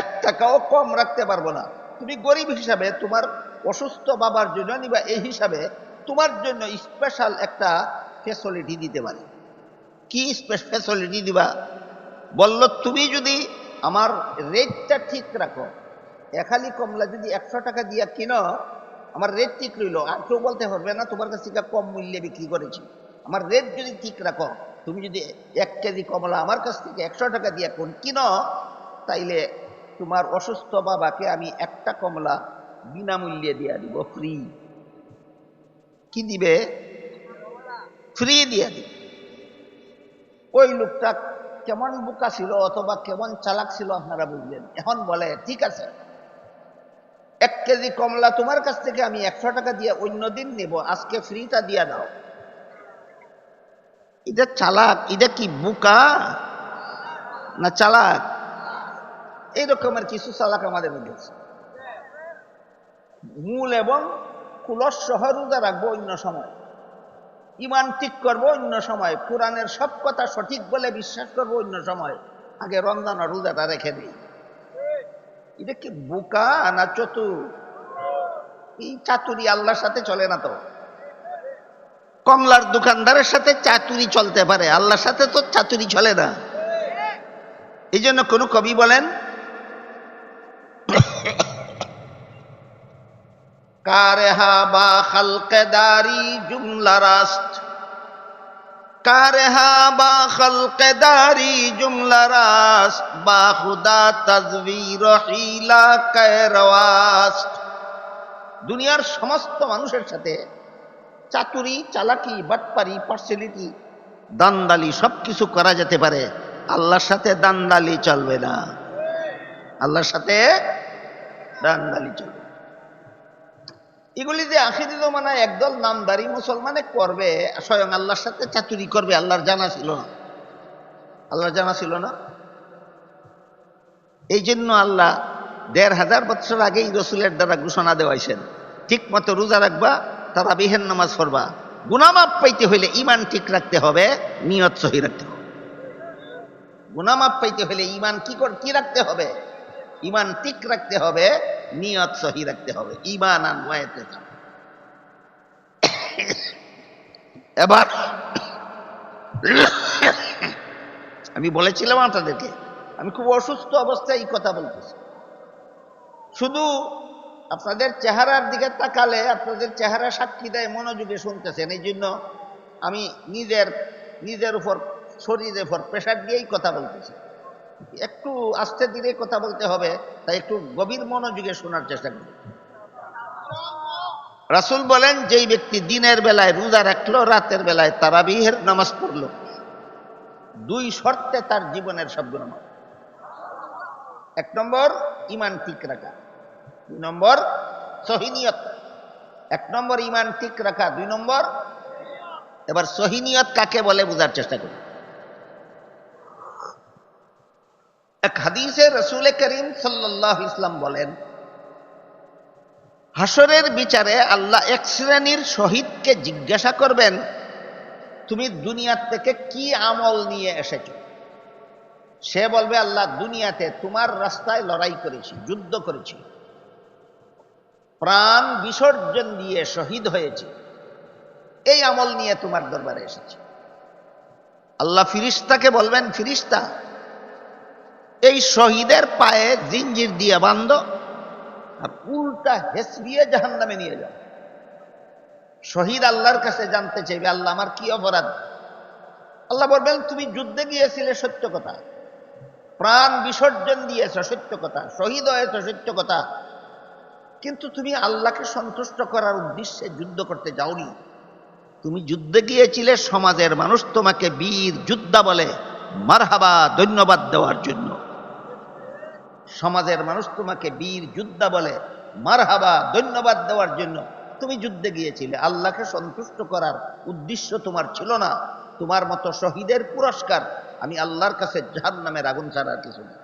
1 টাকাও কম রাখতে পারবো না। তুমি গরিব হিসাবে তোমার অসুস্থ বাবার জন্য নিবা, এই হিসাবে তোমার জন্য স্পেশাল একটা ফ্যাসিলিটি দিতে পারি। কি ফ্যাসিলিটি দিবা? বলল তুমি যদি আমার রেটটা ঠিক রাখো, একালি কমলা যদি 100 টাকা দিয়া কিনো, আমার রেট ঠিক রইল, আর কেউ বলতে পারবে না তোমার কাছ থেকে কম মূল্যে বিক্রি করেছি। আমার রেট যদি ঠিক রাখো, তুমি যদি 1 কেজি কমলা আমার কাছ থেকে 100 টাকা দিয়া কিনো, তাইলে তোমার অসুস্থ বাবাকে আমি একটা কমলা বিনামূল্যে দিয়া দিব, ফ্রি। কি দিবে? ফ্রি দিয়া দিবে। ওই লোকটা কেমন বোকা ছিল অথবা কেমন চালাক ছিল আপনারা বুঝলেন। এখন বলে ঠিক আছে, 1 কেজি কমলা তোমার কাছ থেকে আমি 100 টাকা দিয়ে অন্যদিন নেব, আজকে ফ্রিটা দিয়া দাও। এটা চালাক? এটা কি বোকা না চালাক? এই রকমের কিছু চালাক আমাদের মধ্যে আছে। মূল এবং কুলস সহ রোজা রাখবো অন্য সময়, ঈমান ঠিক করবো অন্য সময়, কোরআনের সব কথা সঠিক বলে বিশ্বাস করবো অন্য সময়, আগে রমজান আর রোজাটা রেখে দিই। এটা কি বোকা না চতুর? এই চাতুরি আল্লাহর সাথে চলে না তো। কমলার দোকানদারের সাথে চাতুরি চলতে পারে, আল্লাহর সাথে তো চাতুরি চলে না। এই জন্য কোন কবি বলেন, কারেহা বা খালকেদারি জুমলা রাস্ট, কারেহা বা খালকেদারি জুমলা রাস্ট, বা খুদা তাজবীর হিলা কায়রওয়াস্ট। দুনিয়ার সমস্ত মানুষের সাথে চাতুরি, চালাকি, বাটপারি, পার্সিয়ালিটি, দান্দালি সবকিছু করা যেতে পারে, আল্লাহর সাথে দান্দালি চলবে না। আল্লাহর সাথে দান্দালি চলবে। এগুলি যে আখিরি জমানায় একদল নামদারি মুসলমানে করবে, স্বয়ং আল্লাহর সাথে চাতুরি করবে, আল্লাহর জানা ছিল না। আল্লাহর জানা ছিল না। এই জন্য আল্লাহ 1500 বছর আগেই রসুলের দ্বারা ঘোষণা দেওয়াইছেন, ঠিক মতো রোজা রাখবা, তারাবিহের নামাজ পড়বা। গুনাহ মাফ পাইতে হইলে ঈমান ঠিক রাখতে হবে, নিয়ত সহি রাখতে হবে। গুনাহ মাফ পাইতে হইলে ঈমান কি রাখতে হবে? ঈমান ঠিক রাখতে হবে, নিয়ত সহি রাখতে হবে। ঈমানান ওয়া ইতিকাদ। এবার আমি বলেছিলাম আপনাদেরকে, আমি খুব অসুস্থ অবস্থায় এই কথা বলতেছি। শুধু আপনাদের চেহারার দিকে তাকালে আপনাদের চেহারা সাক্ষী দেয় মনোযোগে শুনতেছেন, এই জন্য আমি নিজের উপর, শরীরের উপর প্রেশার দিয়েই কথা বলতেছি। একটু আস্তে ধীরে কথা বলতে হবে, তাই একটু গভীর মনোযোগে শোনার চেষ্টা করি। রাসূল বলেন, যেই ব্যক্তি দিনের বেলায় রোজা রাখলো, রাতের বেলায় তারাবিহের নামাজ পড়লো, 2 শর্তে তার জীবনের সব গুনাহ মাফ। 1 নম্বর ঈমান ঠিক রাখা, 2 নম্বর সহি নিয়ত। 1 নম্বর ঈমান ঠিক রাখা, 2 নম্বর। এবার সহি নিয়ত কাকে বলে বোঝার চেষ্টা করি। এক হাদিসে রাসূল করিম সাল্লাল্লাহু আলাইহি ওয়াসাল্লাম বলেন, হাসরের বিচারে আল্লাহ এক শ্রেণীর শহীদকে জিজ্ঞাসা করবেন, তুমি দুনিয়া থেকে কি আমল নিয়ে এসেছো? সে বলবে আল্লাহ দুনিয়াতে তোমার রাস্তায় লড়াই করেছি, যুদ্ধ করেছি, প্রাণ বিসর্জন দিয়ে শহীদ হয়েছে, এই আমল নিয়ে তোমার দরবারে এসেছে। আল্লাহ ফিরিস্তাকে বলবেন, ফিরিস্তা এই শহীদের পায়ে জিঞ্জির দিয়ে বাঁধ আর উল্টা হেসড়িয়ে জাহান্নামে নিয়ে যাও। শহীদ আল্লাহর কাছে জানতে চাইবে, আল্লাহ আমার কি অপরাধ? আল্লাহ বলবেন, তুমি যুদ্ধে গিয়েছিলে সত্য কথা, প্রাণ বিসর্জন দিয়েছ সত্য কথা, শহীদ হয়েছ সত্য কথা, কিন্তু তুমি আল্লাহকে সন্তুষ্ট করার উদ্দেশ্যে যুদ্ধ করতে যাওনি। তুমি যুদ্ধে গিয়েছিলে সমাজের মানুষ তোমাকে বীর যোদ্ধা বলে মারহাবা ধন্যবাদ দেওয়ার জন্য। সমাজের মানুষ তোমাকে বীর যোদ্ধা বলে মারহাবা ধন্যবাদ দেওয়ার জন্য তুমি যুদ্ধে গিয়েছিলে। আল্লাহকে সন্তুষ্ট করার উদ্দেশ্য তোমার ছিল না। তোমার মতো শহীদের পুরস্কার আমি আল্লাহর কাছে জাহান্নামের আগুন ছাড়া আর কিছু না।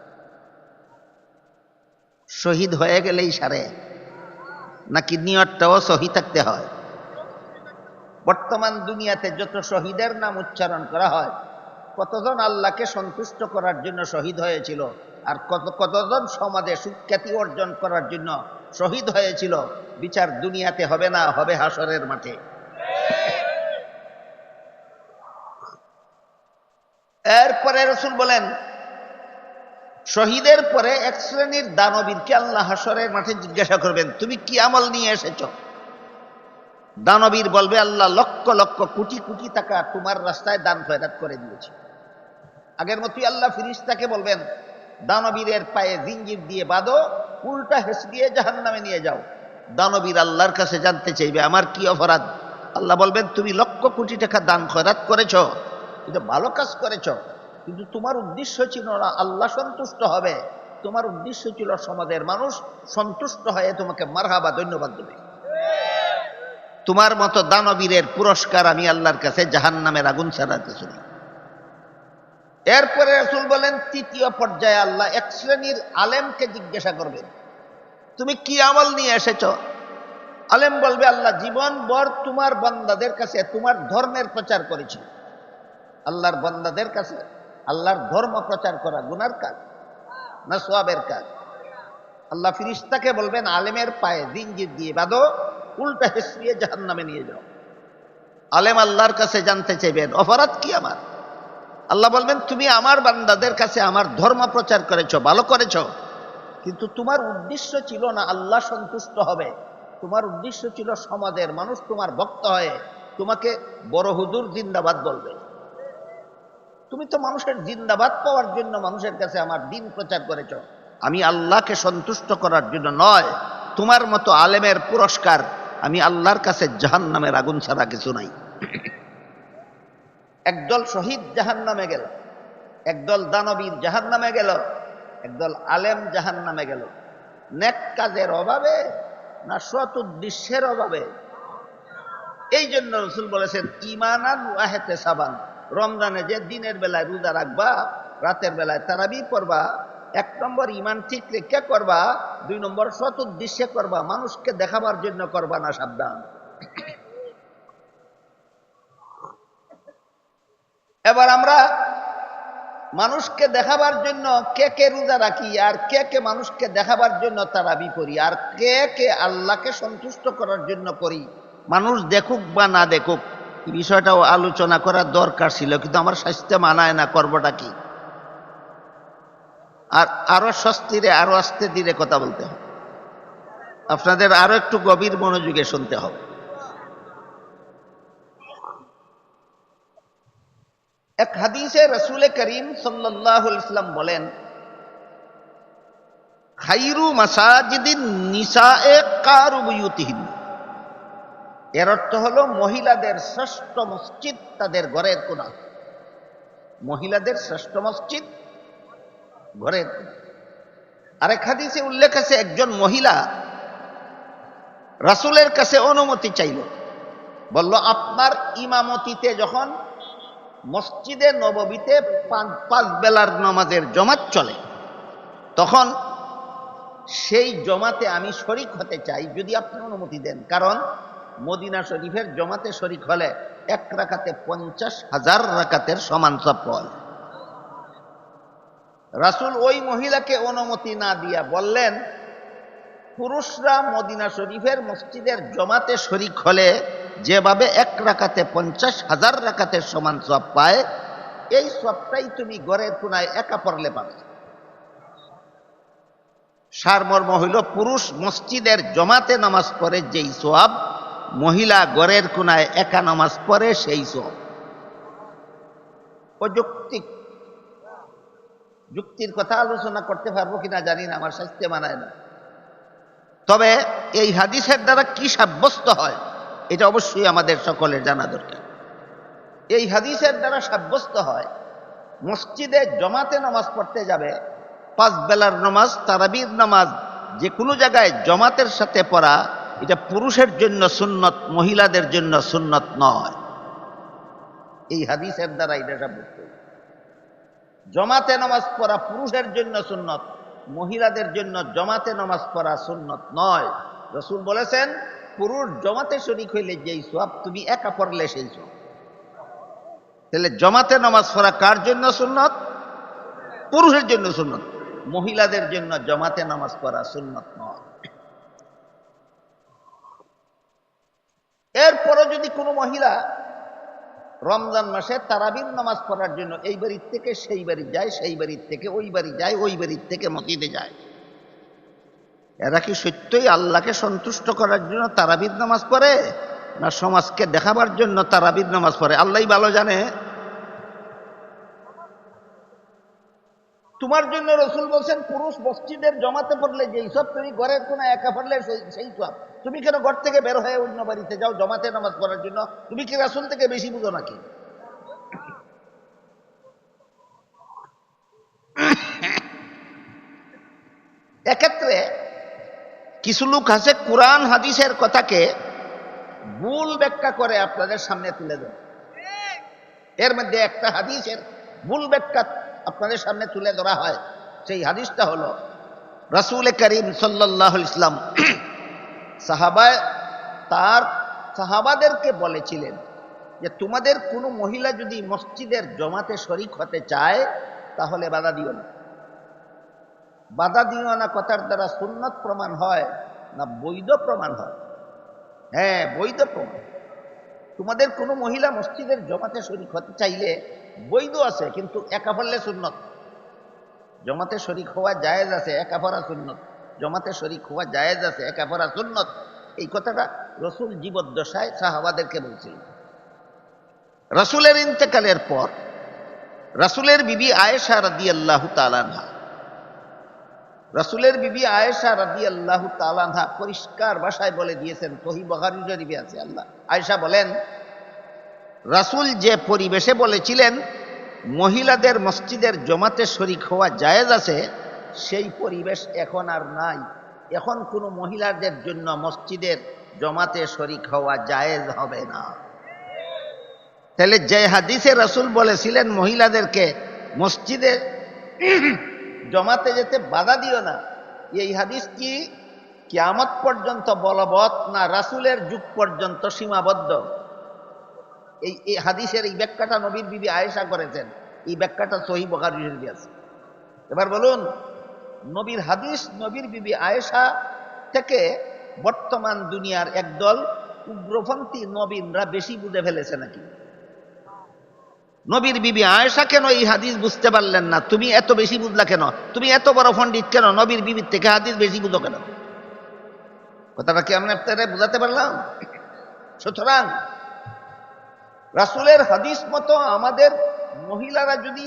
শহীদ হয়ে গেলেই সারে নাকি নিয়তটাও সহি থাকতে হয়? বর্তমান দুনিয়াতে যত শহীদের নাম উচ্চারণ করা হয়, কতজন আল্লাহকে সন্তুষ্ট করার জন্য শহীদ হয়েছিল, আর কতজন সমাজে সুখ্যাতি অর্জন করার জন্য শহীদ হয়েছিল, বিচার দুনিয়াতে হবে না, হবে হাসরের মাঠে। এরপরে রাসূল বলেন, শহীদের পরে এক শ্রেণীর দানবীরকে আল্লাহ হাসরের মাঠে জিজ্ঞাসা করবেন, তুমি কি আমল নিয়ে এসেছো? দানবীর বলবে, আল্লাহ লক্ষ লক্ষ কোটি কোটি টাকা তোমার রাস্তায় দান খয়রাত করে দিয়েছি। আগের মতোই আল্লাহ ফিরিস্তাকে বলবেন, দানবীরের পায়ে জিঞ্জির দিয়ে বাঁধো, উল্টা হেসড়িয়ে জাহান্নামে নিয়ে যাও। দানবীর আল্লাহর কাছে জানতে চাইবে, আমার কি অপরাধ? আল্লাহ বলবেন, তুমি লক্ষ কোটি টাকা দান খয়রাত করেছ, এটা ভালো কাজ করেছ, কিন্তু তোমার উদ্দেশ্য ছিল না আল্লাহ সন্তুষ্ট হবে, তোমার উদ্দেশ্য ছিল সমাজের মানুষ সন্তুষ্ট হয়ে তোমাকে মারহাবা ধন্যবাদ দেবে। তোমার মতো দানবীরের পুরস্কার আমি আল্লাহর কাছে জাহান্নামের আগুন ছাড়া কিছু না। এরপরে রাসূল বলেন, তৃতীয় পর্যায়ে আল্লাহ এক শ্রেণীর আলেমকে জিজ্ঞাসা করবেন, তুমি কি আমল নিয়ে এসেছ? আলেম বলবে, আল্লাহ জীবন ভর তোমার বান্দাদের কাছে তোমার ধর্মের প্রচার করেছি। আল্লাহর বান্দাদের কাছে আল্লাহর ধর্ম প্রচার করা গুনার কাজ না সওয়াবের কাজ? আল্লাহ ফিরিস্তাকে বলবেন, আলেমের পায়ে জিঞ্জির দিয়ে বাঁধো, উল্টা হেসড়িয়ে জাহান্নামে নিয়ে যাও। আলেম আল্লাহর কাছে জানতে চাইবেন, অপরাধ কি আমার? আল্লাহ বলবেন, তুমি আমার বান্দাদের কাছে আমার ধর্ম প্রচার করেছ, ভালো করেছ, কিন্তু তোমার উদ্দেশ্য ছিল না আল্লাহ সন্তুষ্ট হবে, তোমার উদ্দেশ্য ছিল সমাজের মানুষ তোমার ভক্ত হয়ে তোমাকে বড় হুজুর জিন্দাবাদ বলবে। তুমি তো মানুষের জিন্দাবাদ পাওয়ার জন্য মানুষের কাছে আমার দিন প্রচার করেছ, আমি আল্লাহকে সন্তুষ্ট করার জন্য নয়। তোমার মতো আলেমের পুরস্কার আমি আল্লাহর কাছে জাহান্নামের আগুন ছাড়া কিছু নাই। একদল শহীদ জাহান্নামে গেল, একদল দানবীর জাহান্নামে গেল, একদল আলেম জাহান্নামে গেল। নেক কাজের অভাবে না সৎ উদ্দেশ্যের অভাবে? এই জন্য রাসূল বলেছেন, ঈমানান ওয়া ইহতিসাবান, রমজানে যে দিনের বেলায় রোজা রাখবা, রাতের বেলায় তারাবি পড়বা, 1 নম্বর ঈমান ঠিক রেখে করবা, 2 নম্বর সৎ উদ্দেশ্যে করবা, মানুষকে দেখাবার জন্য করবা না, সাবধান। এবার আমরা মানুষকে দেখাবার জন্য কে কে রোজা রাখি, আর কে কে মানুষকে দেখাবার জন্য তারাবি করি, আর কে কে আল্লাহকে সন্তুষ্ট করার জন্য করি, মানুষ দেখুক বা না দেখুক, এই বিষয়টাও আলোচনা করার দরকার ছিল, কিন্তু আমার স্বাস্থ্য মানায় না, করবটা কি? আর আরো স্বস্তিরে আরো আস্তে ধীরে কথা বলতে হবে, আপনাদের আরো একটু গভীর মনোযোগে শুনতে হবে। এক হাদিসে রাসূল করিম সাল্লাল্লাহু আলাইহি ওয়াসাল্লাম বলেন, খায়রু মাসাজিদিন নিসায়ে কারু বুয়ুতিহিন। এর অর্থ হলো, মহিলাদের শ্রেষ্ঠ মসজিদ তাদের ঘরের কোণা। মহিলাদের শ্রেষ্ঠ মসজিদ ঘরের কোণা। আরেক হাদিসে উল্লেখ আছে, একজন মহিলা রাসূলের কাছে অনুমতি চাইল, বলল, আপনার ইমামতিতে যখন মসজিদে নববীতে 5 বেলার নামাজের জমাত চলে, তখন সেই জমাতে আমি শরীক হতে চাই, যদি আপনি অনুমতি দেন। কারণ মদিনা শরীফের জমাতে শরীক হলে 1 রাকাতে 50,000 রাকাতের সমান সওয়াব পাওয়া যায়। রাসূল ওই মহিলাকে অনুমতি না দিয়া বললেন, পুরুষরা মদিনা শরীফের মসজিদের জমাতে শরিক হলে যেভাবে এক রাকাতে 50,000 রাকাতের সমান সওয়াব পায়, এই সওয়াবটাই তুমি ঘরের কোনায় একা পড়লে পাবে। সারমর্ম হইল, পুরুষ মসজিদের জমাতে নামাজ পড়ে যেই সওয়াব, মহিলা ঘরের কোনায় একা নামাজ পড়ে সেই সওয়াব। অযৌক্তিক যুক্তির কথা আলোচনা করতে পারবো কিনা জানি না, আমার স্বাস্থ্য মানায় না। তবে এই হাদিসের দ্বারা কি সাব্যস্ত হয় এটা অবশ্যই আমাদের সকলের জানা দরকার। এই হাদিসের দ্বারা সাব্যস্ত হয়, মসজিদে জমাতে নামাজ পড়তে যাবে, 5 বেলার নামাজ, তারাবির নামাজ যে কোনো জায়গায় জমাতের সাথে পড়া, এটা পুরুষের জন্য সুন্নত, মহিলাদের জন্য সুন্নত নয়। এই হাদিসের দ্বারা এটা সাব্যস্ত। জমাতে নামাজ পড়া পুরুষের জন্য সুন্নত, মহিলাদের জন্য জমাতে নামাজ পড়া সুন্নত নয়। রাসূল বলেছেন, পুরুষ জমাতে শরীক হইলে যেই সওয়াব, তুমি একা পড়লে সেই সওয়াব। তাহলে জমাতে নামাজ পড়া কার জন্য সুন্নত? পুরুষের জন্য সুন্নত, মহিলাদের জন্য জমাতে নামাজ পড়া সুন্নত নয়। এরপরও যদি কোনো মহিলা রমজান মাসে তারাবির নামাজ পড়ার জন্য এই বাড়ির থেকে সেই বাড়ি যায়, সেই বাড়ির থেকে ওই বাড়ি যায়, ওই বাড়ির থেকে মসজিদে যায়, এরা কি সত্যই আল্লাহকে সন্তুষ্ট করার জন্য তারাবির নামাজ পড়ে, না সমাজকে দেখাবার জন্য তারাবির নামাজ পড়ে? আল্লাহই ভালো জানে। তোমার জন্য রাসূল বলছেন, পুরুষ মসজিদের জমাতে পড়লে যেই সব, তুমি ঘরের কোন একা পড়লে সেই সব। তুমি কেন ঘর থেকে বের হয়ে অন্য বাড়িতে যাও জমাতে নামাজ পড়ার জন্য? তুমি কি রাসূল থেকে বেশি বুঝো নাকি? এক্ষেত্রে কিছু লোক আছে কোরআন হাদিসের কথাকে ভুল ব্যাখ্যা করে আপনাদের সামনে তুলে দেয়। এর মধ্যে একটা হাদিসের ভুল ব্যাখ্যা আপনাদের সামনে তুলে ধরা হয়। সেই হাদিসটা হলো, রাসূল করিম সাল্লাল্লাহু আলাইহি ওয়াসাল্লাম তার সাহাবাদেরকে বলেছিলেন যে, তোমাদের কোনো মহিলা যদি মসজিদের জমাতে শরিক হতে চায় তাহলে বাধা দিও না। বাধা দিও না কথার দ্বারা সুন্নত প্রমাণ হয় না বৈধ প্রমাণ হয়? হ্যাঁ, বৈধ প্রমাণ। তোমাদের কোনো মহিলা মসজিদের জমাতে শরিক হতে চাইলে বৈধ আছে, কিন্তু একা পড়লে সুন্নত। জমাতে শরিক হওয়া জায়েজ আছে, একা পড়া সুন্নত। জমাতে শরিক হওয়া জায়েজ আছে, একা পড়া সুন্নত। এই কথাটা রাসূল জীবদ্দশায় সাহাবাদেরকে বলছিলেন। রাসূলের ইন্তেকালের পর রাসূলের বিবি আয়েশা রাদিয়াল্লাহু তাআলা আনহা, রাসূলের বিবি আয়েশা রাদিয়াল্লাহু তাআলা আনহা পরিষ্কার ভাষায় বলে দিয়েছেন, সহিহ বুখারী শরীফে আছে। আল্লাহ আয়েশা বলেন, রাসূল যে পরিবেশে বলেছিলেন মহিলাদের মসজিদের জমাতে শরিক হওয়া জায়েজ আছে, সেই পরিবেশ এখন আর নাই। এখন কোনো মহিলাদের জন্য মসজিদের জমাতে শরিক হওয়া জায়েজ হবে না। তাহলে যে হাদিসে রাসূল বলেছিলেন মহিলাদেরকে মসজিদে জমাতে যেতে বাধা দিও না, এই হাদিস কি কিয়ামত পর্যন্ত বলবৎ না রাসূলের যুগ পর্যন্ত সীমাবদ্ধ? এই হাদিসের এই ব্যাখ্যাটা নবীর বিবি আয়েশা করেছেন। এই ব্যাখ্যাটা সহিহ বুখারী শরীফে আছে। এবার বলুন, নবীর হাদিস নবীর বিবি আয়েশা থেকে বর্তমান দুনিয়ার একদল উগ্রপন্থী নবীনরা বেশি বুঝে ফেলেছে নাকি? নবীর বিবি আয়েশা কেন এই হাদিস বুঝতে পারলেন না? তুমি এত বেশি বুঝলা কেন? তুমি এত বড় পণ্ডিত কেন? নবীর বিবির থেকে হাদিস বেশি বুঝো কেন? কথাটা কি আমি আপনারা বুঝাতে পারলাম? সুতরাং রাসূলের হাদিস মতো আমাদের মহিলারা যদি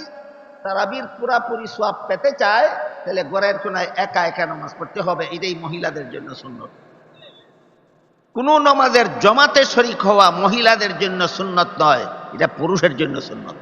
তারাবির পুরাপুরি সওয়াব পেতে চায়, তাহলে ঘরের কোনায় একা একা নামাজ পড়তে হবে। এটাই মহিলাদের জন্য সুন্নত। কোন নামাজের জমাতে শরিক হওয়া মহিলাদের জন্য সুন্নত নয়, এটা পুরুষের জন্য সুন্নত।